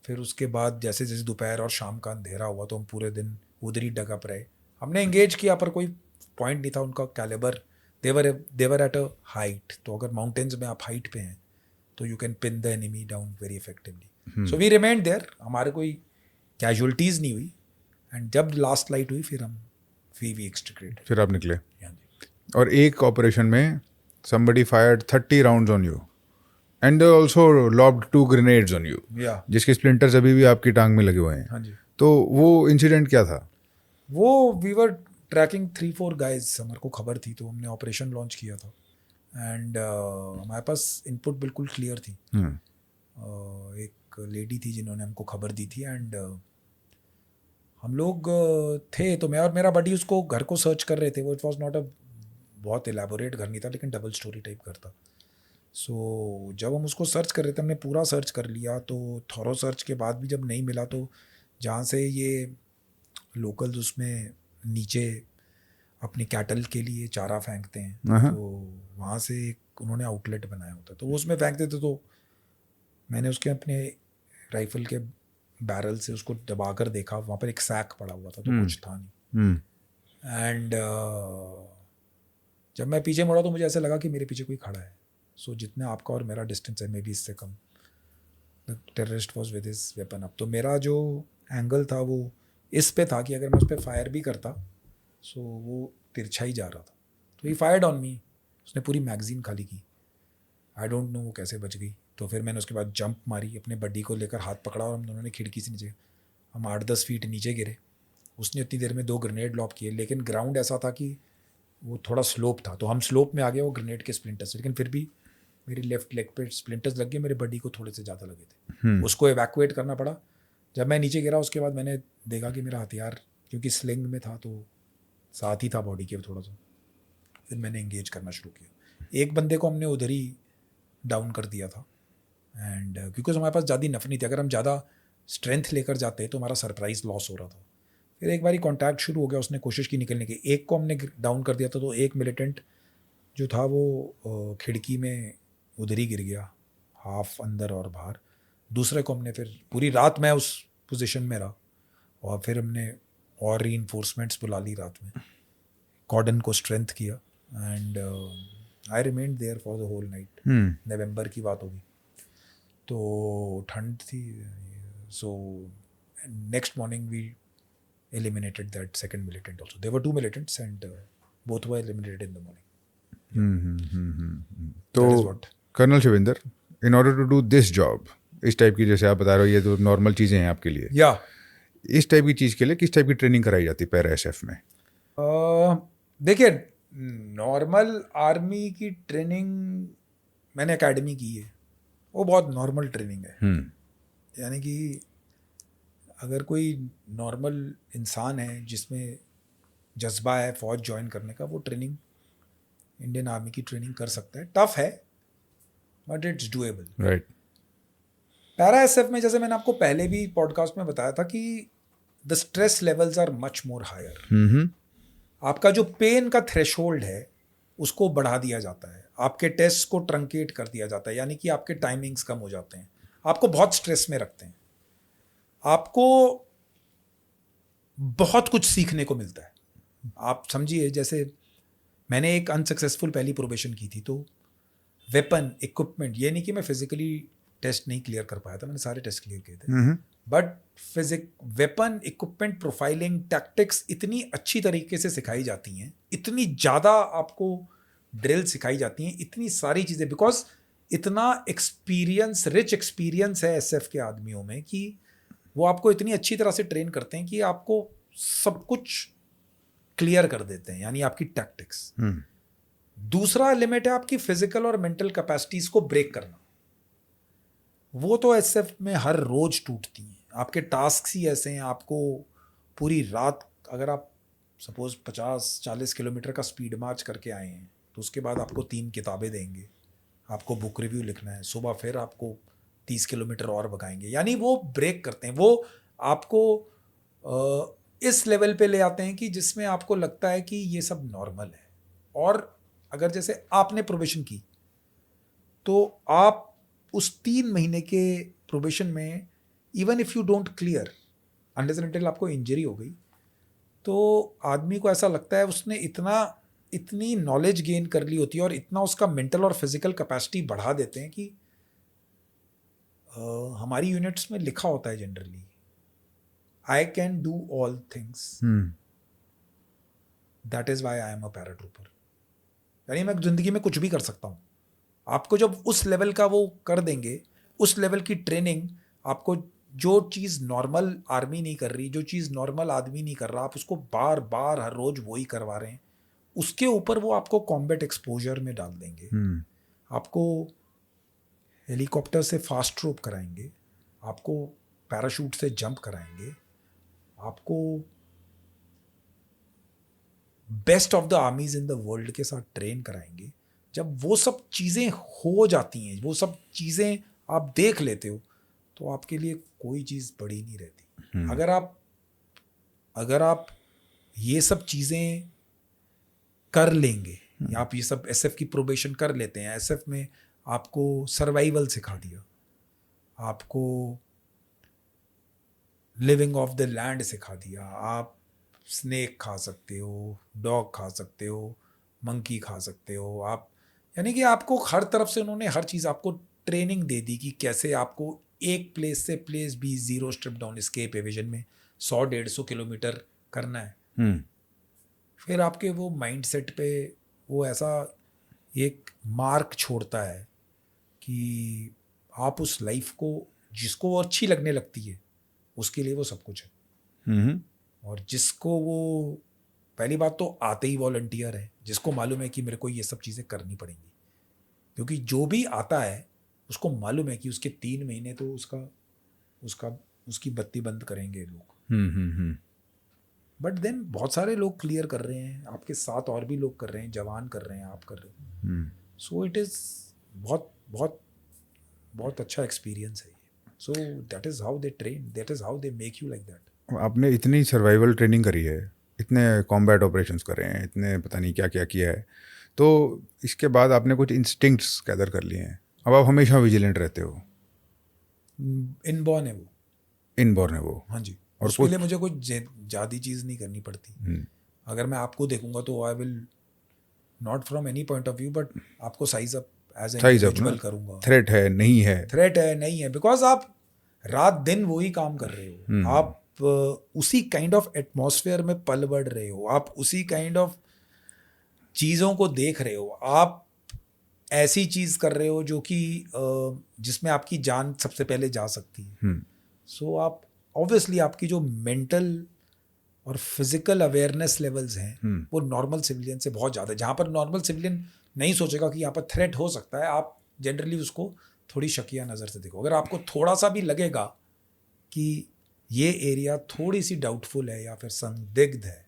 फिर उसके बाद जैसे जैसे दोपहर और शाम का अंधेरा हुआ तो हम पूरे दिन उधर ही डगप रहे। हमने एंगेज किया पर कोई पॉइंट नहीं था, उनका calibre, they were at a height. तो अगर माउंटेन्स में आप हाइट पे हैं तो you can pin the enemy down very effectively. So we remained there, हमारे कोई कैजुअलिटीज़ नहीं हुई। एंड जब लास्ट लाइट हुई फिर हम वी एक्सट्रिकेटेड। फिर आप निकले और एक ऑपरेशन में somebody fired 30 rounds on you and they also lobbed 2 grenades on you, जिसके स्प्लिंटर्स अभी भी आपकी टांग में लगे हुए हैं। हाँ जी। तो वो इंसिडेंट क्या था? वो वी वर ट्रैकिंग 3-4 गाइज, हमारे को खबर थी तो हमने ऑपरेशन लॉन्च किया था। एंड हमारे पास इनपुट बिल्कुल क्लियर थी। एक लेडी थी जिन्होंने हमको खबर दी थी। एंड हम लोग थे, तो मैं और मेरा बडी उसको घर को सर्च कर रहे थे। वो इट वॉज नॉट अ बहुत एलैबोरेट घर नहीं था, लेकिन डबल स्टोरी टाइप घर था। सो जब हम उसको सर्च कर रहे थे, हमने पूरा सर्च कर लिया, तो थॉरो सर्च के बाद भी जब नहीं मिला तो जहाँ से ये लोकल्स उसमें नीचे अपने कैटल के लिए चारा फेंकते हैं, तो वहाँ से एक उन्होंने आउटलेट बनाया होता, तो वो उसमें फेंकते थे। तो मैंने उसके अपने राइफल के बैरल से उसको दबा कर देखा, वहाँ पर एक सैक पड़ा हुआ था, तो कुछ था नहीं। एंड जब मैं पीछे मुड़ा तो मुझे ऐसा लगा कि मेरे पीछे कोई खड़ा है। सो जितने आपका और मेरा डिस्टेंस है, मे बी इससे कम, the terrorist was with his weapon up. तो मेरा जो एंगल था वो इस पे था कि अगर मैं उस पर फायर भी करता सो वो तिरछा ही जा रहा था। तो ही फायर्ड ऑन मी, उसने पूरी मैगजीन खाली की। आई डोंट नो वो कैसे बच गई। तो फिर मैंने उसके बाद जंप मारी, अपने बड्डी को लेकर हाथ पकड़ा और हम दोनों ने खिड़की से नीचे, हम 8-10 फीट नीचे गिरे। उसने उतनी देर में 2 ग्रेनेड लॉब किए, लेकिन ग्राउंड ऐसा था कि वो थोड़ा स्लोप था, तो हम स्लोप में आ गए वो ग्रेनेड के स्प्लिंटर्स, लेकिन फिर भी मेरी लेफ्ट लेग पे स्प्लिंटर्स लग गए, मेरे बॉडी को थोड़े से ज़्यादा लगे थे। उसको एवैक्यूएट करना पड़ा। जब मैं नीचे गिरा उसके बाद मैंने देखा कि मेरा हथियार, क्योंकि स्लिंग में था तो साथ ही था बॉडी के थोड़ा सा, फिर मैंने एंगेज करना शुरू किया। एक बंदे को हमने उधर ही डाउन कर दिया था, एंड क्योंकि हमारे पास ज़्यादा नफ नहीं थी, अगर हम ज़्यादा स्ट्रेंथ लेकर जाते तो हमारा सरप्राइज लॉस हो रहा था। फिर एक बारी कॉन्टैक्ट शुरू हो गया, उसने कोशिश की निकलने की, एक को हमने डाउन कर दिया था, तो एक मिलिटेंट जो था वो खिड़की में उधर ही गिर गया, हाफ अंदर और बाहर। दूसरे को हमने फिर पूरी रात मैं उस पोजीशन में रहा, और फिर हमने और रीइंफोर्समेंट्स बुला ली रात में, कॉर्डन को स्ट्रेंथ किया, and I remained there for the whole night. नवंबर की बात होगी, तो ठंड थी, so next morning we eliminated that second militant also. There were 2 militants and both were eliminated in the morning. तो That is what. Colonel Shivinder, in order to do this job, इस type की जैसे आप बता रहे हो, ये तो नॉर्मल चीज़ें हैं आपके लिए, या इस टाइप की चीज़ के लिए किस टाइप की ट्रेनिंग कराई जाती है पैरा एसएफ में? देखिए, नॉर्मल आर्मी की ट्रेनिंग मैंने एकेडमी की है, वो बहुत नॉर्मल ट्रेनिंग है। यानी कि अगर कोई नॉर्मल इंसान है जिसमें जज्बा है फ़ौज ज्वाइन करने का, वो ट्रेनिंग इंडियन आर्मी की ट्रेनिंग कर सकता है। टफ है but it's doable. Right. Para SF में जैसे मैंने आपको पहले भी पॉडकास्ट में बताया था कि the stress levels are much more higher. आपका जो पेन का थ्रेशोल्ड है उसको बढ़ा दिया जाता है, आपके टेस्ट को ट्रंकेट कर दिया जाता है, यानी कि आपके टाइमिंग्स कम हो जाते हैं, आपको बहुत स्ट्रेस में रखते हैं, आपको बहुत कुछ सीखने को मिलता है। आप समझिए, जैसे मैंने एक अनसक्सेसफुल पहली प्रोबेशन की थी, तो वेपन इक्विपमेंट, ये नहीं कि मैं फिजिकली टेस्ट नहीं क्लियर कर पाया था, मैंने सारे टेस्ट क्लियर किए थे, but weapon equipment profiling tactics इतनी अच्छी तरीके से सिखाई जाती हैं, इतनी ज़्यादा आपको ड्रिल सिखाई जाती हैं, इतनी सारी चीज़ें, बिकॉज इतना एक्सपीरियंस, रिच एक्सपीरियंस है एसएफ के आदमियों में कि वो आपको इतनी अच्छी तरह से ट्रेन करते हैं कि आपको सब कुछ क्लियर कर देते हैं, यानी आपकी टैक्टिक्स। दूसरा लिमिट है आपकी फिजिकल और मेंटल कैपेसिटीज को ब्रेक करना। वो तो एसएफ में हर रोज टूटती हैं, आपके टास्क ही ऐसे हैं। आपको पूरी रात, अगर आप सपोज 50-40 किलोमीटर का स्पीड मार्च करके आए हैं, तो उसके बाद आपको 3 किताबें देंगे, आपको बुक रिव्यू लिखना है, सुबह फिर आपको 30 किलोमीटर और भगाएंगे, यानी वो ब्रेक करते हैं, वो आपको इस लेवल पे ले आते हैं कि जिसमें आपको लगता है कि ये सब नॉर्मल है। और अगर जैसे आपने प्रोबेशन की, तो आप उस 3 महीने के प्रोबेशन में, even if you don't clear, unless and until आपको इंजरी हो गई, तो आदमी को ऐसा लगता है उसने इतनी नॉलेज गेन कर ली होती है, और इतना उसका मेंटल और फिजिकल कैपेसिटी बढ़ा देते हैं कि हमारी यूनिट्स में लिखा होता है generally, I can do all things, that is why I am a paratrooper. यानी मैं जिंदगी में कुछ भी कर सकता हूँ। आपको जब उस लेवल का वो कर देंगे, उस लेवल की ट्रेनिंग, आपको जो चीज़ नॉर्मल आर्मी नहीं कर रही, जो चीज़ नॉर्मल आदमी नहीं कर रहा, आप उसको बार बार हर रोज वही करवा रहे हैं, उसके ऊपर वो आपको कॉम्बैट एक्सपोजर में डाल देंगे। आपको हेलीकॉप्टर से फास्ट रोप कराएंगे, आपको पैराशूट से जंप कराएंगे, आपको best of the armies in the world के साथ ट्रेन कराएंगे। जब वो सब चीज़ें हो जाती हैं, वो सब चीज़ें आप देख लेते हो, तो आपके लिए कोई चीज़ बड़ी नहीं रहती। अगर आप ये सब चीज़ें कर लेंगे, या आप ये सब एसएफ की प्रोबेशन कर लेते हैं, एसएफ में आपको सर्वाइवल सिखा दिया, आपको लिविंग ऑफ द लैंड सिखा दिया, आप स्नेक खा सकते हो, डॉग खा सकते हो, मंकी खा सकते हो आप, यानी कि आपको हर तरफ से उन्होंने हर चीज़ आपको ट्रेनिंग दे दी कि कैसे आपको एक प्लेस से place B, zero strip down escape evasion में 100-150 किलोमीटर करना है। फिर आपके वो माइंड सेट पे वो ऐसा एक मार्क छोड़ता है कि आप उस लाइफ को, जिसको वो अच्छी लगने लगती है, उसके लिए वो सब कुछ है। और जिसको वो पहली बात तो आते ही वॉलंटियर है, जिसको मालूम है कि मेरे को ये सब चीज़ें करनी पड़ेंगी, क्योंकि जो भी आता है उसको मालूम है कि उसके 3 महीने तो उसकी बत्ती बंद करेंगे लोग। बट देन बहुत सारे लोग क्लियर कर रहे हैं, आपके साथ और भी लोग कर रहे हैं, जवान कर रहे हैं, आप कर रहे हो। सो इट इज़ बहुत बहुत बहुत अच्छा एक्सपीरियंस है ये। So that is how they train, that is how they make you like that. आपने इतनी सर्वाइवल ट्रेनिंग करी है, इतने कॉम्बैट ऑपरेशंस करे हैं, इतने पता नहीं क्या क्या किया है, तो इसके बाद आपने कुछ इंस्टिंक्ट्स गैदर कर लिए हैं, अब आप हमेशा विजिलेंट रहते हो। इनबॉर्न है वो, इनबॉर्न है वो। हाँ जी। और उसके कुछ लिए मुझे कोई ज़्यादा चीज़ नहीं करनी पड़ती। अगर मैं आपको देखूंगा तो I will not from any point of view, but आपको size up as a size up ना, इंडिविजुअल करूंगा। थ्रेट है नहीं है, थ्रेट है नहीं है, बिकॉज आप रात दिन वही काम कर रहे हो, आप उसी काइंड ऑफ एटमॉस्फेयर में पल बढ़ रहे हो, आप उसी काइंड ऑफ चीज़ों को देख रहे हो, आप ऐसी चीज़ कर रहे हो जो कि जिसमें आपकी जान सबसे पहले जा सकती है। सो आप ऑब्वियसली आपकी जो मेंटल और फिजिकल अवेयरनेस लेवल्स हैं वो नॉर्मल सिविलियन से बहुत ज़्यादा है। जहाँ पर नॉर्मल सिविलियन नहीं सोचेगा कि यहाँ पर थ्रेट हो सकता है, आप जनरली उसको थोड़ी शकिया नज़र से देखो। अगर आपको थोड़ा सा भी लगेगा कि ये एरिया थोड़ी सी डाउटफुल है या फिर संदिग्ध है,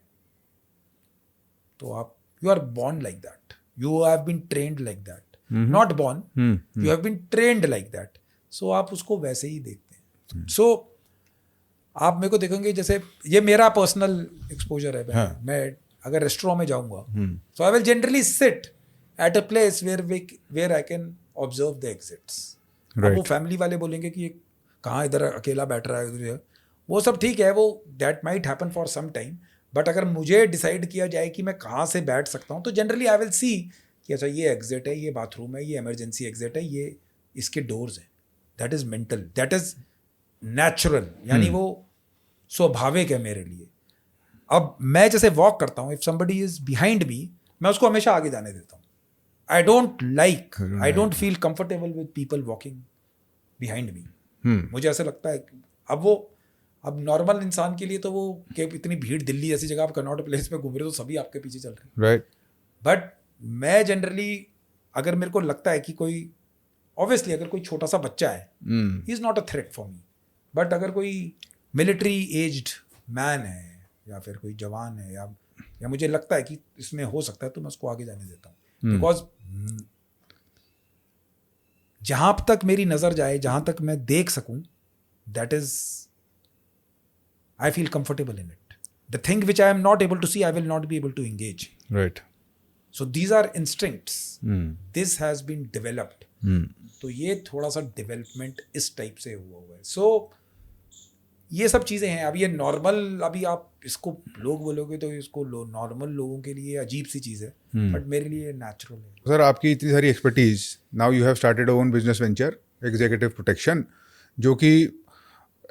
तो आप you are born like that, you have been trained like that, not born, you have been trained like that. So आप उसको वैसे ही देखते हैं। सो आप मेरे को देखेंगे, जैसे ये मेरा पर्सनल एक्सपोजर है, मैं अगर रेस्टोरेंट में जाऊंगा so I will generally sit at a place where I can observe the exits. अब वो फैमिली वाले बोलेंगे कि ये कहाँ इधर अकेला बैठ रहा है, वो सब ठीक है, वो that might happen for some time. But अगर मुझे डिसाइड किया जाए कि मैं कहाँ से बैठ सकता हूँ, तो जनरली आई विल सी कि अच्छा ये एग्जिट है, ये बाथरूम है, ये इमरजेंसी एग्जिट है, ये इसके डोर्स हैं। That is mental, that is natural, यानी वो स्वाभाविक है मेरे लिए। अब मैं जैसे वॉक करता हूँ, if somebody is behind me, मैं उसको हमेशा आगे जाने देता हूँ। I don't feel comfortable with people walking behind me. मुझे ऐसा लगता है अब नॉर्मल इंसान के लिए तो वो कि इतनी भीड़, दिल्ली जैसी जगह आप कनॉट प्लेस पे घूम रहे हो तो सभी आपके पीछे चल रहे हैं, राइट। बट मैं जनरली अगर मेरे को लगता है कि कोई, ऑब्वियसली अगर कोई छोटा सा बच्चा है, he is not a threat for me, but अगर कोई मिलिट्री एज्ड मैन है या फिर कोई जवान है या मुझे लगता है कि इसमें हो सकता है, तो मैं उसको आगे जाने देता हूँ। बिकॉज जहाँ तक मेरी नज़र जाए, जहाँ तक मैं देख सकूँ, that is I feel comfortable in it. The thing which I am not able to see, I will not be able to engage. Right. So these are instincts, this has been developed. तो ये थोड़ा सा development इस type से हुआ है। सो ये सब चीज़ें हैं। अब ये नॉर्मल, अभी आप इसको लोग बोलोगे तो इसको नॉर्मल लोगों के लिए अजीब सी चीज़ है, बट मेरे लिए नेचुरल है। सर, आपकी इतनी सारी expertise, now you have started own business venture, executive protection, जो कि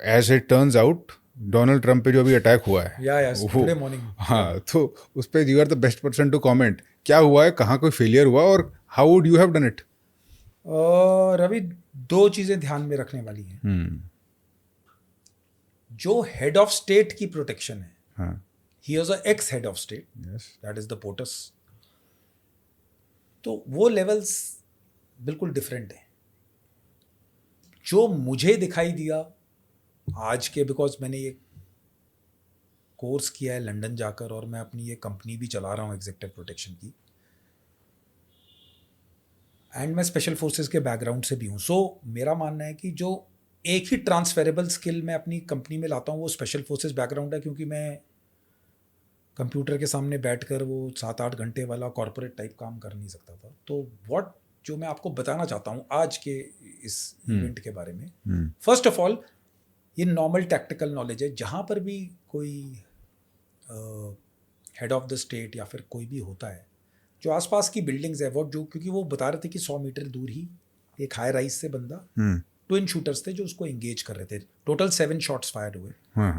as it turns out Donald Trump पे जो अभी अटैक हुआ है, टुडे मॉर्निंग, हाँ, तो उस पर you are the best person to comment. क्या हुआ है, कहाँ कोई फेलियर हुआ और how would you have done it? Ravi, 2 चीज़ें ध्यान में रखने वाली हैं। जो हेड ऑफ स्टेट की प्रोटेक्शन है, he was a ex head of state, that is the POTUS, तो वो लेवल्स बिल्कुल डिफरेंट है। जो मुझे दिखाई दिया आज के, बिकॉज मैंने ये कोर्स किया है लंदन जाकर और मैं अपनी ये कंपनी भी चला रहा हूँ एग्जीक्यूटिव प्रोटेक्शन की, एंड मैं स्पेशल फोर्सेस के बैकग्राउंड से भी हूँ। सो मेरा मानना है कि जो एक ही ट्रांसफेरेबल स्किल मैं अपनी कंपनी में लाता हूँ वो स्पेशल फोर्सेस बैकग्राउंड है, क्योंकि मैं कंप्यूटर के सामने बैठकर वो 7-8 घंटे वाला कॉर्पोरेट टाइप काम कर नहीं सकता था। तो जो मैं आपको बताना चाहता हूँ आज के इस इवेंट के बारे में, फर्स्ट ऑफ ऑल ये नॉर्मल टैक्टिकल नॉलेज है। जहाँ पर भी कोई हेड ऑफ द स्टेट या फिर कोई भी होता है, जो आसपास की बिल्डिंग्स है, क्योंकि वो बता रहे थे कि 100 मीटर दूर ही एक हाई राइज से बंदा, ट्विन शूटर्स थे जो उसको एंगेज कर रहे थे। टोटल 7 शॉट्स फायर हुए,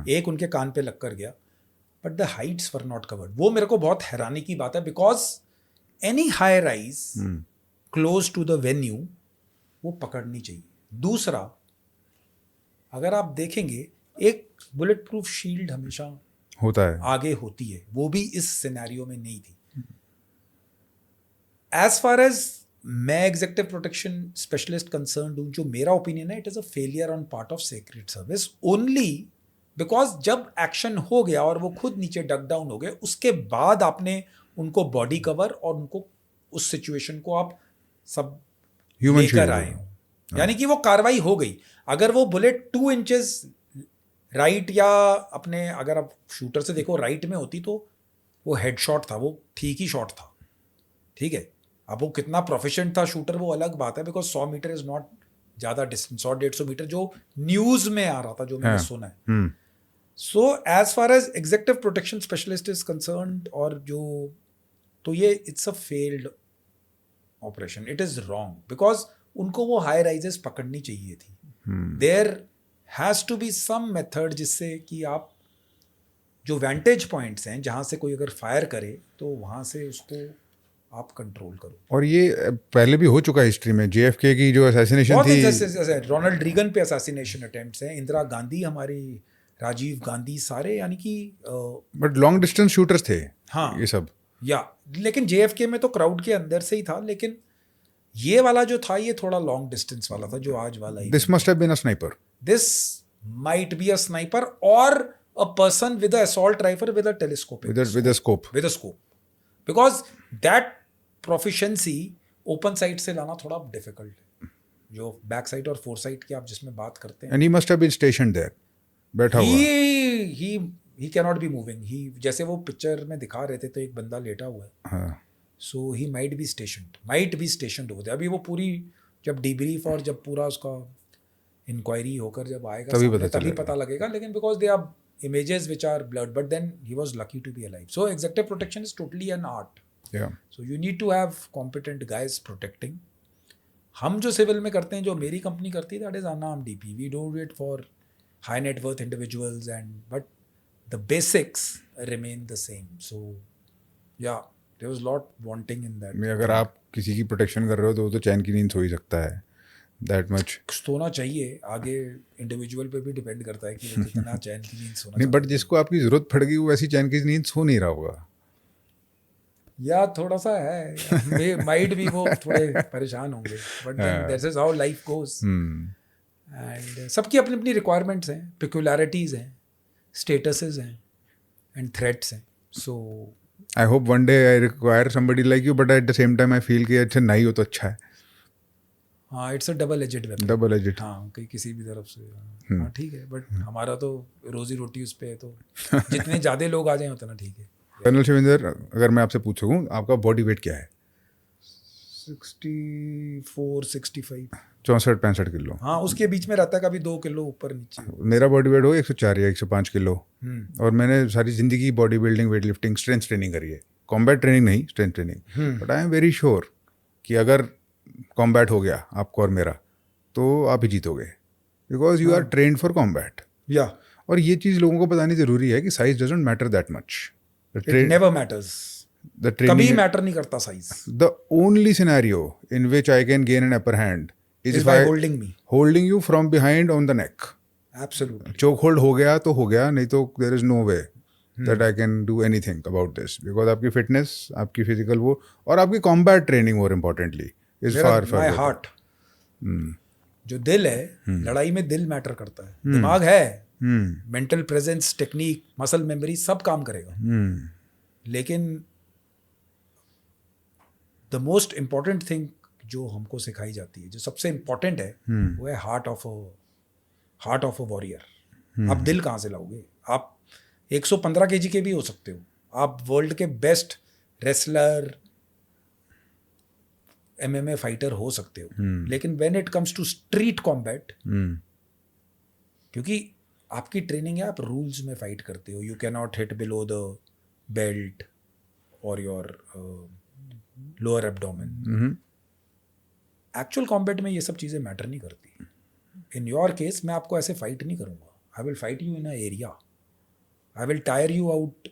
एक उनके कान पे लग कर गया, but the heights were not covered. वो मेरे को बहुत हैरानी की बात है, because any high rise close to the venue वो पकड़नी चाहिए। दूसरा, अगर आप देखेंगे, एक बुलेट प्रूफ शील्ड हमेशा होता है। आगे होती है, वो भी इस सिनेरियो में नहीं थी। एज फार एज मैं एग्जेक्टिव प्रोटेक्शन स्पेशलिस्ट कंसर्न हूं, जो मेरा ओपिनियन है, it is a failure on part of secret service only because जब एक्शन हो गया और वो खुद नीचे डक डाउन हो गए, उसके बाद आपने उनको बॉडी कवर और उनको उस सिचुएशन को आप सब Human लेकर shield आए होगा। हो, यानी कि वो कार्रवाई हो गई। अगर वो बुलेट 2 इंचेस राइट या अपने, अगर आप शूटर से देखो राइट में होती तो वो हेडशॉट था, वो ठीक ही शॉट था, ठीक है। अब वो कितना प्रोफिशिएंट था शूटर वो अलग बात है, बिकॉज 100 मीटर इज नॉट ज़्यादा डिस्टेंस, 100-150 मीटर जो न्यूज़ में आ रहा था, जो मैंने हाँ। सुना है। So as far as executive protection specialist is concerned, और जो, तो ये it's a failed operation, it is wrong, because उनको वो हाई राइजेस पकड़नी चाहिए थी। There has to be some method जिससे कि आप जो वेंटेज पॉइंट्स हैं जहाँ से कोई अगर फायर करे तो वहाँ से उसको आप कंट्रोल करो। और ये पहले भी हो चुका है हिस्ट्री में, JFK की जो असैसिनेशन बहुत थी। जैसे रोनाल्ड रीगन पे असैसिनेशन अटेम्प्ट्स हैं, इंदिरा गांधी हमारी, राजीव गांधी, सारे, यानी कि बट लॉन्ग डिस्टेंस शूटर्स थे। हाँ, ये सब। या लेकिन JFK में तो क्राउड के अंदर से ही था, लेकिन ये वाला जो था ये थोड़ा लॉन्ग डिस्टेंस वाला था, जो आज वाला ही। This must have been a sniper. This might be a sniper और a person with a assault rifle with a telescope, with a scope. With a scope, because that proficiency open sight से लाना थोड़ा difficult है, जो back sight और fore sight की आप जिसमें बात करते हैं। And he must have been stationed there, बैठा हुआ। He cannot be moving, he, जैसे वो पिक्चर में दिखा रहे थे तो एक बंदा लेटा हुआ है, हाँ। सो ही माइट बी स्टेशन्ड हो गया। अभी वो पूरी जब डीब्रीफ और जब पूरा उसका इंक्वायरी होकर जब आएगा तभी सामने, पता तभी चलेगा। पता लगेगा, लेकिन because they are images which are blurred, but then he was lucky to be alive. So executive protection is totally an art. Yeah. So you need to have competent guys protecting. हम जो civil में करते हैं, जो मेरी company करती है, that is unarmed DP. We do it for high net worth individuals, but the basics remain the same. So yeah, there was a lot wanting in that. अगर आप किसी की प्रोटेक्शन कर रहे हो तो वो तो चैन की नींद सो ही सकता है, दैट मच। सोना चाहिए, आगे इंडिविजुअल पे भी डिपेंड करता है कि वो कितना चैन की नींद सोना नहीं, बट जिसको आपकी जरूरत पड़ गई वो ऐसी चैन की नींद सो नहीं रहा होगा। या थोड़ा सा है, माइट भी वो थोड़े परेशान होंगे, but then that is how life goes. And सबकी अपनी अपनी रिक्वायरमेंट्स हैं, पेक्युलैरिटीज हैं, स्टेटसेस हैं एंड थ्रेट्स हैं। So I hope one day I require somebody like you, but at the same time I feel कि अच्छा नहीं हो तो अच्छा है। हाँ, it's a double edged weapon. Double edged. हाँ, कहीं किसी भी तरफ से। हाँ ठीक है, बट हमारा तो रोजी रोटी उस पे है, तो जितने ज़्यादा लोग आ जाएं उतना ठीक है। कर्नल शिवेंद्र, अगर मैं आपसे पूछ सकूँ आपका बॉडी वेट क्या है? 64-65। 64-65 किलो। हाँ, उसके बीच में रहता है, कभी 2 किलो ऊपर नीचे। मेरा बॉडी वेट हो 104 या 105 किलो। और मैंने सारी जिंदगी body building, weight lifting, strength training करी है। कॉम्बैट ट्रेनिंग नहीं, strength training. But I am very sure कि अगर कॉम्बैट हो गया आपको और मेरा तो आप ही जीतोगे, because you are trained for combat. या और ये चीज़ लोगों को बतानी ज़रूरी है कि size doesn't matter that much. It never matters, कभी मैटर नहीं करता size. The only scenario in which I can gain an upper hand is if by I holding me. holding you from behind on the neck. Absolutely. Choke hold हो गया तो हो गया, नहीं तो there is no way that I can do anything about this, because आपकी fitness, आपकी physical वो, और आपकी combat training more importantly is far my better. heart, जो दिल है, लड़ाई में दिल मैटर करता है। दिमाग है, mental presence, technique, muscle memory सब काम करेगा, लेकिन द मोस्ट इम्पॉर्टेंट थिंग जो हमको सिखाई जाती है, जो सबसे इम्पॉर्टेंट है, वो है हार्ट ऑफ अ वॉरियर। आप दिल कहाँ से लाओगे? आप 115 kg के भी हो सकते हो, आप वर्ल्ड के बेस्ट रेसलर, MMA फाइटर हो सकते हो, लेकिन when it comes to street combat, क्योंकि आपकी ट्रेनिंग है, आप रूल्स में फाइट करते हो, you can not hit below the belt और your lower abdomen. Actual combat में ये सब चीज़ें मैटर नहीं करती। इन योर केस मैं आपको ऐसे फाइट नहीं करूँगा, I will fight you in a area, I will tyre you out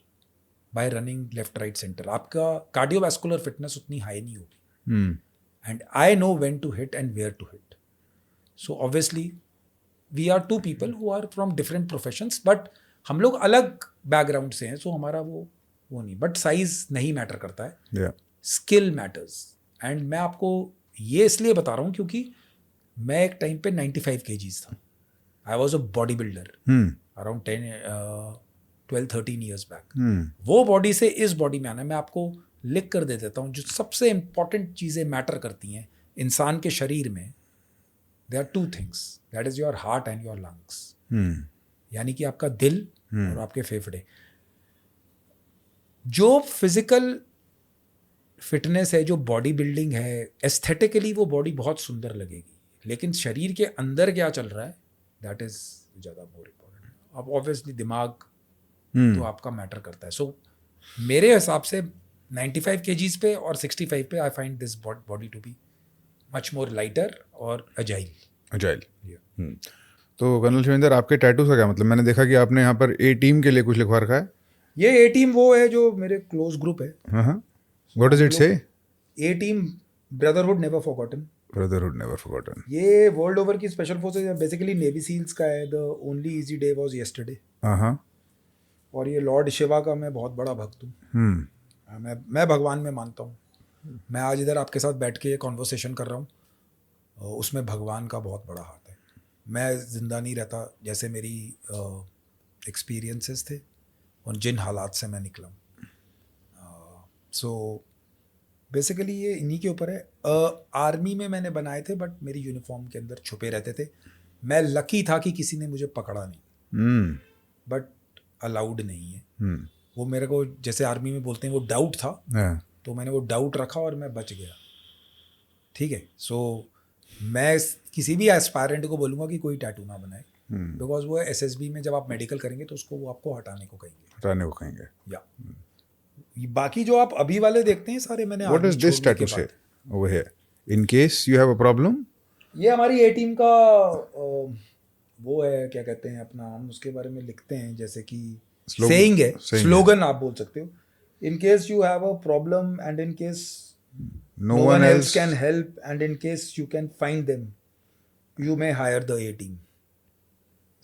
by running left right centre. आपका कार्डियोवैस्कुलर फिटनेस उतनी हाई नहीं होगी, and I know when to hit and where to hit. So obviously we are two people who are from different professions, but हम लोग अलग background से हैं, सो हमारा वो नहीं, बट साइज नहीं मैटर करता है, Yeah. Skill matters. एंड मैं आपको ये इसलिए बता रहा हूँ क्योंकि मैं एक टाइम पे 95 kgs था. आई was a body builder around 12-13 years back. वो बॉडी से इस बॉडी में आना, मैं आपको लिख कर दे देता हूँ जो सबसे इंपॉर्टेंट चीज़ें मैटर करती हैं इंसान के शरीर में. There are 2 things, that is your heart and your lungs. यानी कि आपका दिल और आपके फेफड़े. जो फिजिकल फिटनेस है, जो बॉडी बिल्डिंग है, एस्थेटिकली वो बॉडी बहुत सुंदर लगेगी, लेकिन शरीर के अंदर क्या चल रहा है, दैट इज ज़्यादा मोर इम्पोर्टेंट. अब ऑब्वियसली दिमाग तो आपका मैटर करता है. सो मेरे हिसाब से 95 kgs पे और 65 पे I find this body to be much more lighter और अजाइल. तो कर्नल शिवेंद्र, आपके टैटूज का क्या मतलब? मैंने देखा कि आपने यहाँ पर ए टीम के लिए कुछ लिखवा रखा है. ये ए टीम वो है जो मेरे क्लोज ग्रुप है. हाँ. What does it say? A team brotherhood never forgotten. Brotherhood never forgotten. ये वर्ल्ड ओवर की स्पेशल फोर्सेज है, बेसिकली नेवी सील्स का है. The only easy day was yesterday. हाँ. और ये लॉर्ड शिवा का मैं बहुत बड़ा भक्त हूँ. मैं भगवान में मानता हूँ. मैं आज इधर आपके साथ बैठ के कॉन्वर्सेशन कर रहा हूँ, उसमें भगवान का बहुत बड़ा हाथ है. मैं ज़िंदा नहीं रहता जैसे मेरी एक्सपीरियंसेस थे और जिन हालात से मैं निकला हूँ. सो बेसिकली ये इन्हीं के ऊपर है. आर्मी में मैंने बनाए थे, बट मेरी यूनिफॉर्म के अंदर छुपे रहते थे. मैं लकी था कि किसी ने मुझे पकड़ा नहीं, बट अलाउड नहीं है. वो मेरे को, जैसे आर्मी में बोलते हैं, वो डाउट था. तो मैंने वो डाउट रखा और मैं बच गया. ठीक है. सो मैं किसी भी एस्पायरेंट को बोलूँगा कि कोई टैटू ना बनाए, बिकॉज वो एसएसबी में जब आप मेडिकल करेंगे तो उसको वो आपको हटाने को कहेंगे. या बाकी जो आप अभी वाले देखते हैं सारे मैंने. व्हाट इज दिस टैटू से over here in case you have a problem? ये हमारी ए टीम का वो है, क्या कहते हैं अपना, हम उसके बारे में लिखते हैं जैसे कि सेइंग है, स्लोगन आप बोल सकते हो. In case you have a problem and in case no one else can help and in case you can find them you may hire the A team.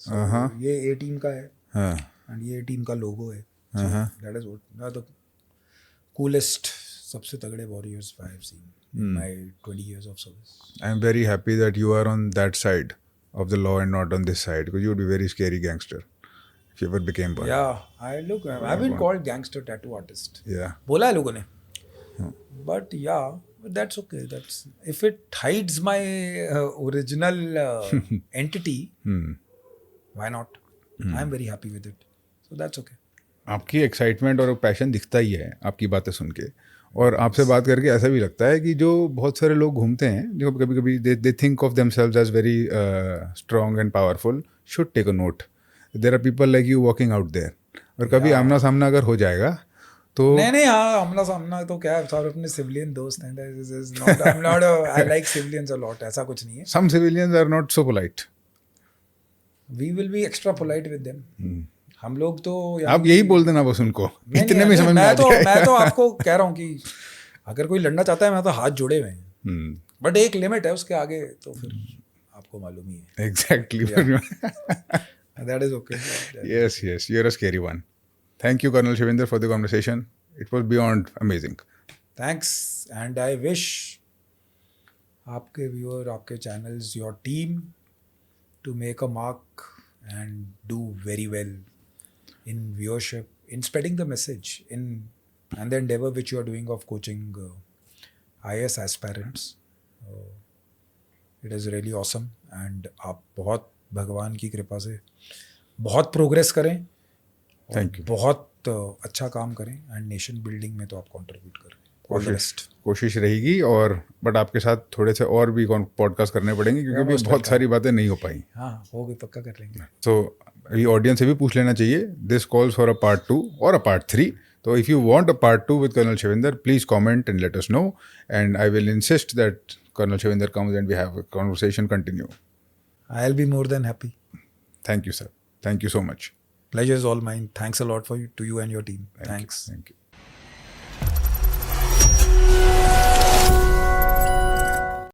So ये A team का है and ये A team का logo है. So that is what the coolest, सबसे तगड़े warriors I have seen in my 20 years of service. I am very happy that you are on that side of the law and not on this side, because you would be very scary gangster if you ever became one. Yeah, I've been called gangster tattoo artist. Yeah. बोला है लोगों ने. But yeah, that's okay. That's if it hides my original entity, why not? I'm very happy with it. So that's okay. आपकी excitement और passion दिखता ही है आपकी बातें सुन के. और आपसे बात करके ऐसा भी लगता है कि जो बहुत सारे लोग घूमते हैं, जो कभी कभी they think of themselves as very strong and powerful, should take a note. There are people like you walking out there. और कभी आमना सामना अगर हो जाएगा तो नहीं, हाँ, आमना सामना तो क्या है, सारे अपने सिविलियन दोस्त हैं. I like civilians a lot. ऐसा कुछ नहीं है. Some civilians are not so polite. We will be extra polite with them. हम लोग तो आप यही बोल देना बस उनको, इतने में समझ में आ जाएगा. मैं तो आपको कह रहा हूँ कि अगर कोई लड़ना चाहता है, मैं तो हाथ जोड़े हुए हैं, बट एक लिमिट है, उसके आगे तो फिर आपको मालूम ही है. Exactly. That is okay. Yes, you're a scary one. Thank you, Colonel Shivinder, for the conversation. It was beyond amazing. Thanks, and I wish आपके व्यूअर, आपके channels, your team to make a mark and do very well in viewership, in spreading the message, and the endeavor which you are doing of coaching IAS aspirants. It is really awesome, and आप बहुत भगवान की कृपा से बहुत progress करें. Thank you. बहुत अच्छा काम करें एंड नेशन बिल्डिंग में तो आप कंट्रीब्यूट करें. कोशिश रहेगी. और बट आपके साथ थोड़े से और भी पॉडकास्ट करने पड़ेंगे, क्योंकि अभी बहुत सारी बातें नहीं हो पाई. हाँ, हो गई, पक्का कर लेंगे. तो अभी ऑडियंस से भी पूछ लेना चाहिए. This calls for a part 2 और अ पार्ट 3. तो if you want a part 2 with colonel Shivinder, please comment and let us know, and I will insist that colonel Shivinder comes and we have a conversation continue. I will be more than happy. Thank you sir. Thank you so much. Pleasure is all mine. Thanks a lot to you and your team. Thanks. Thank you.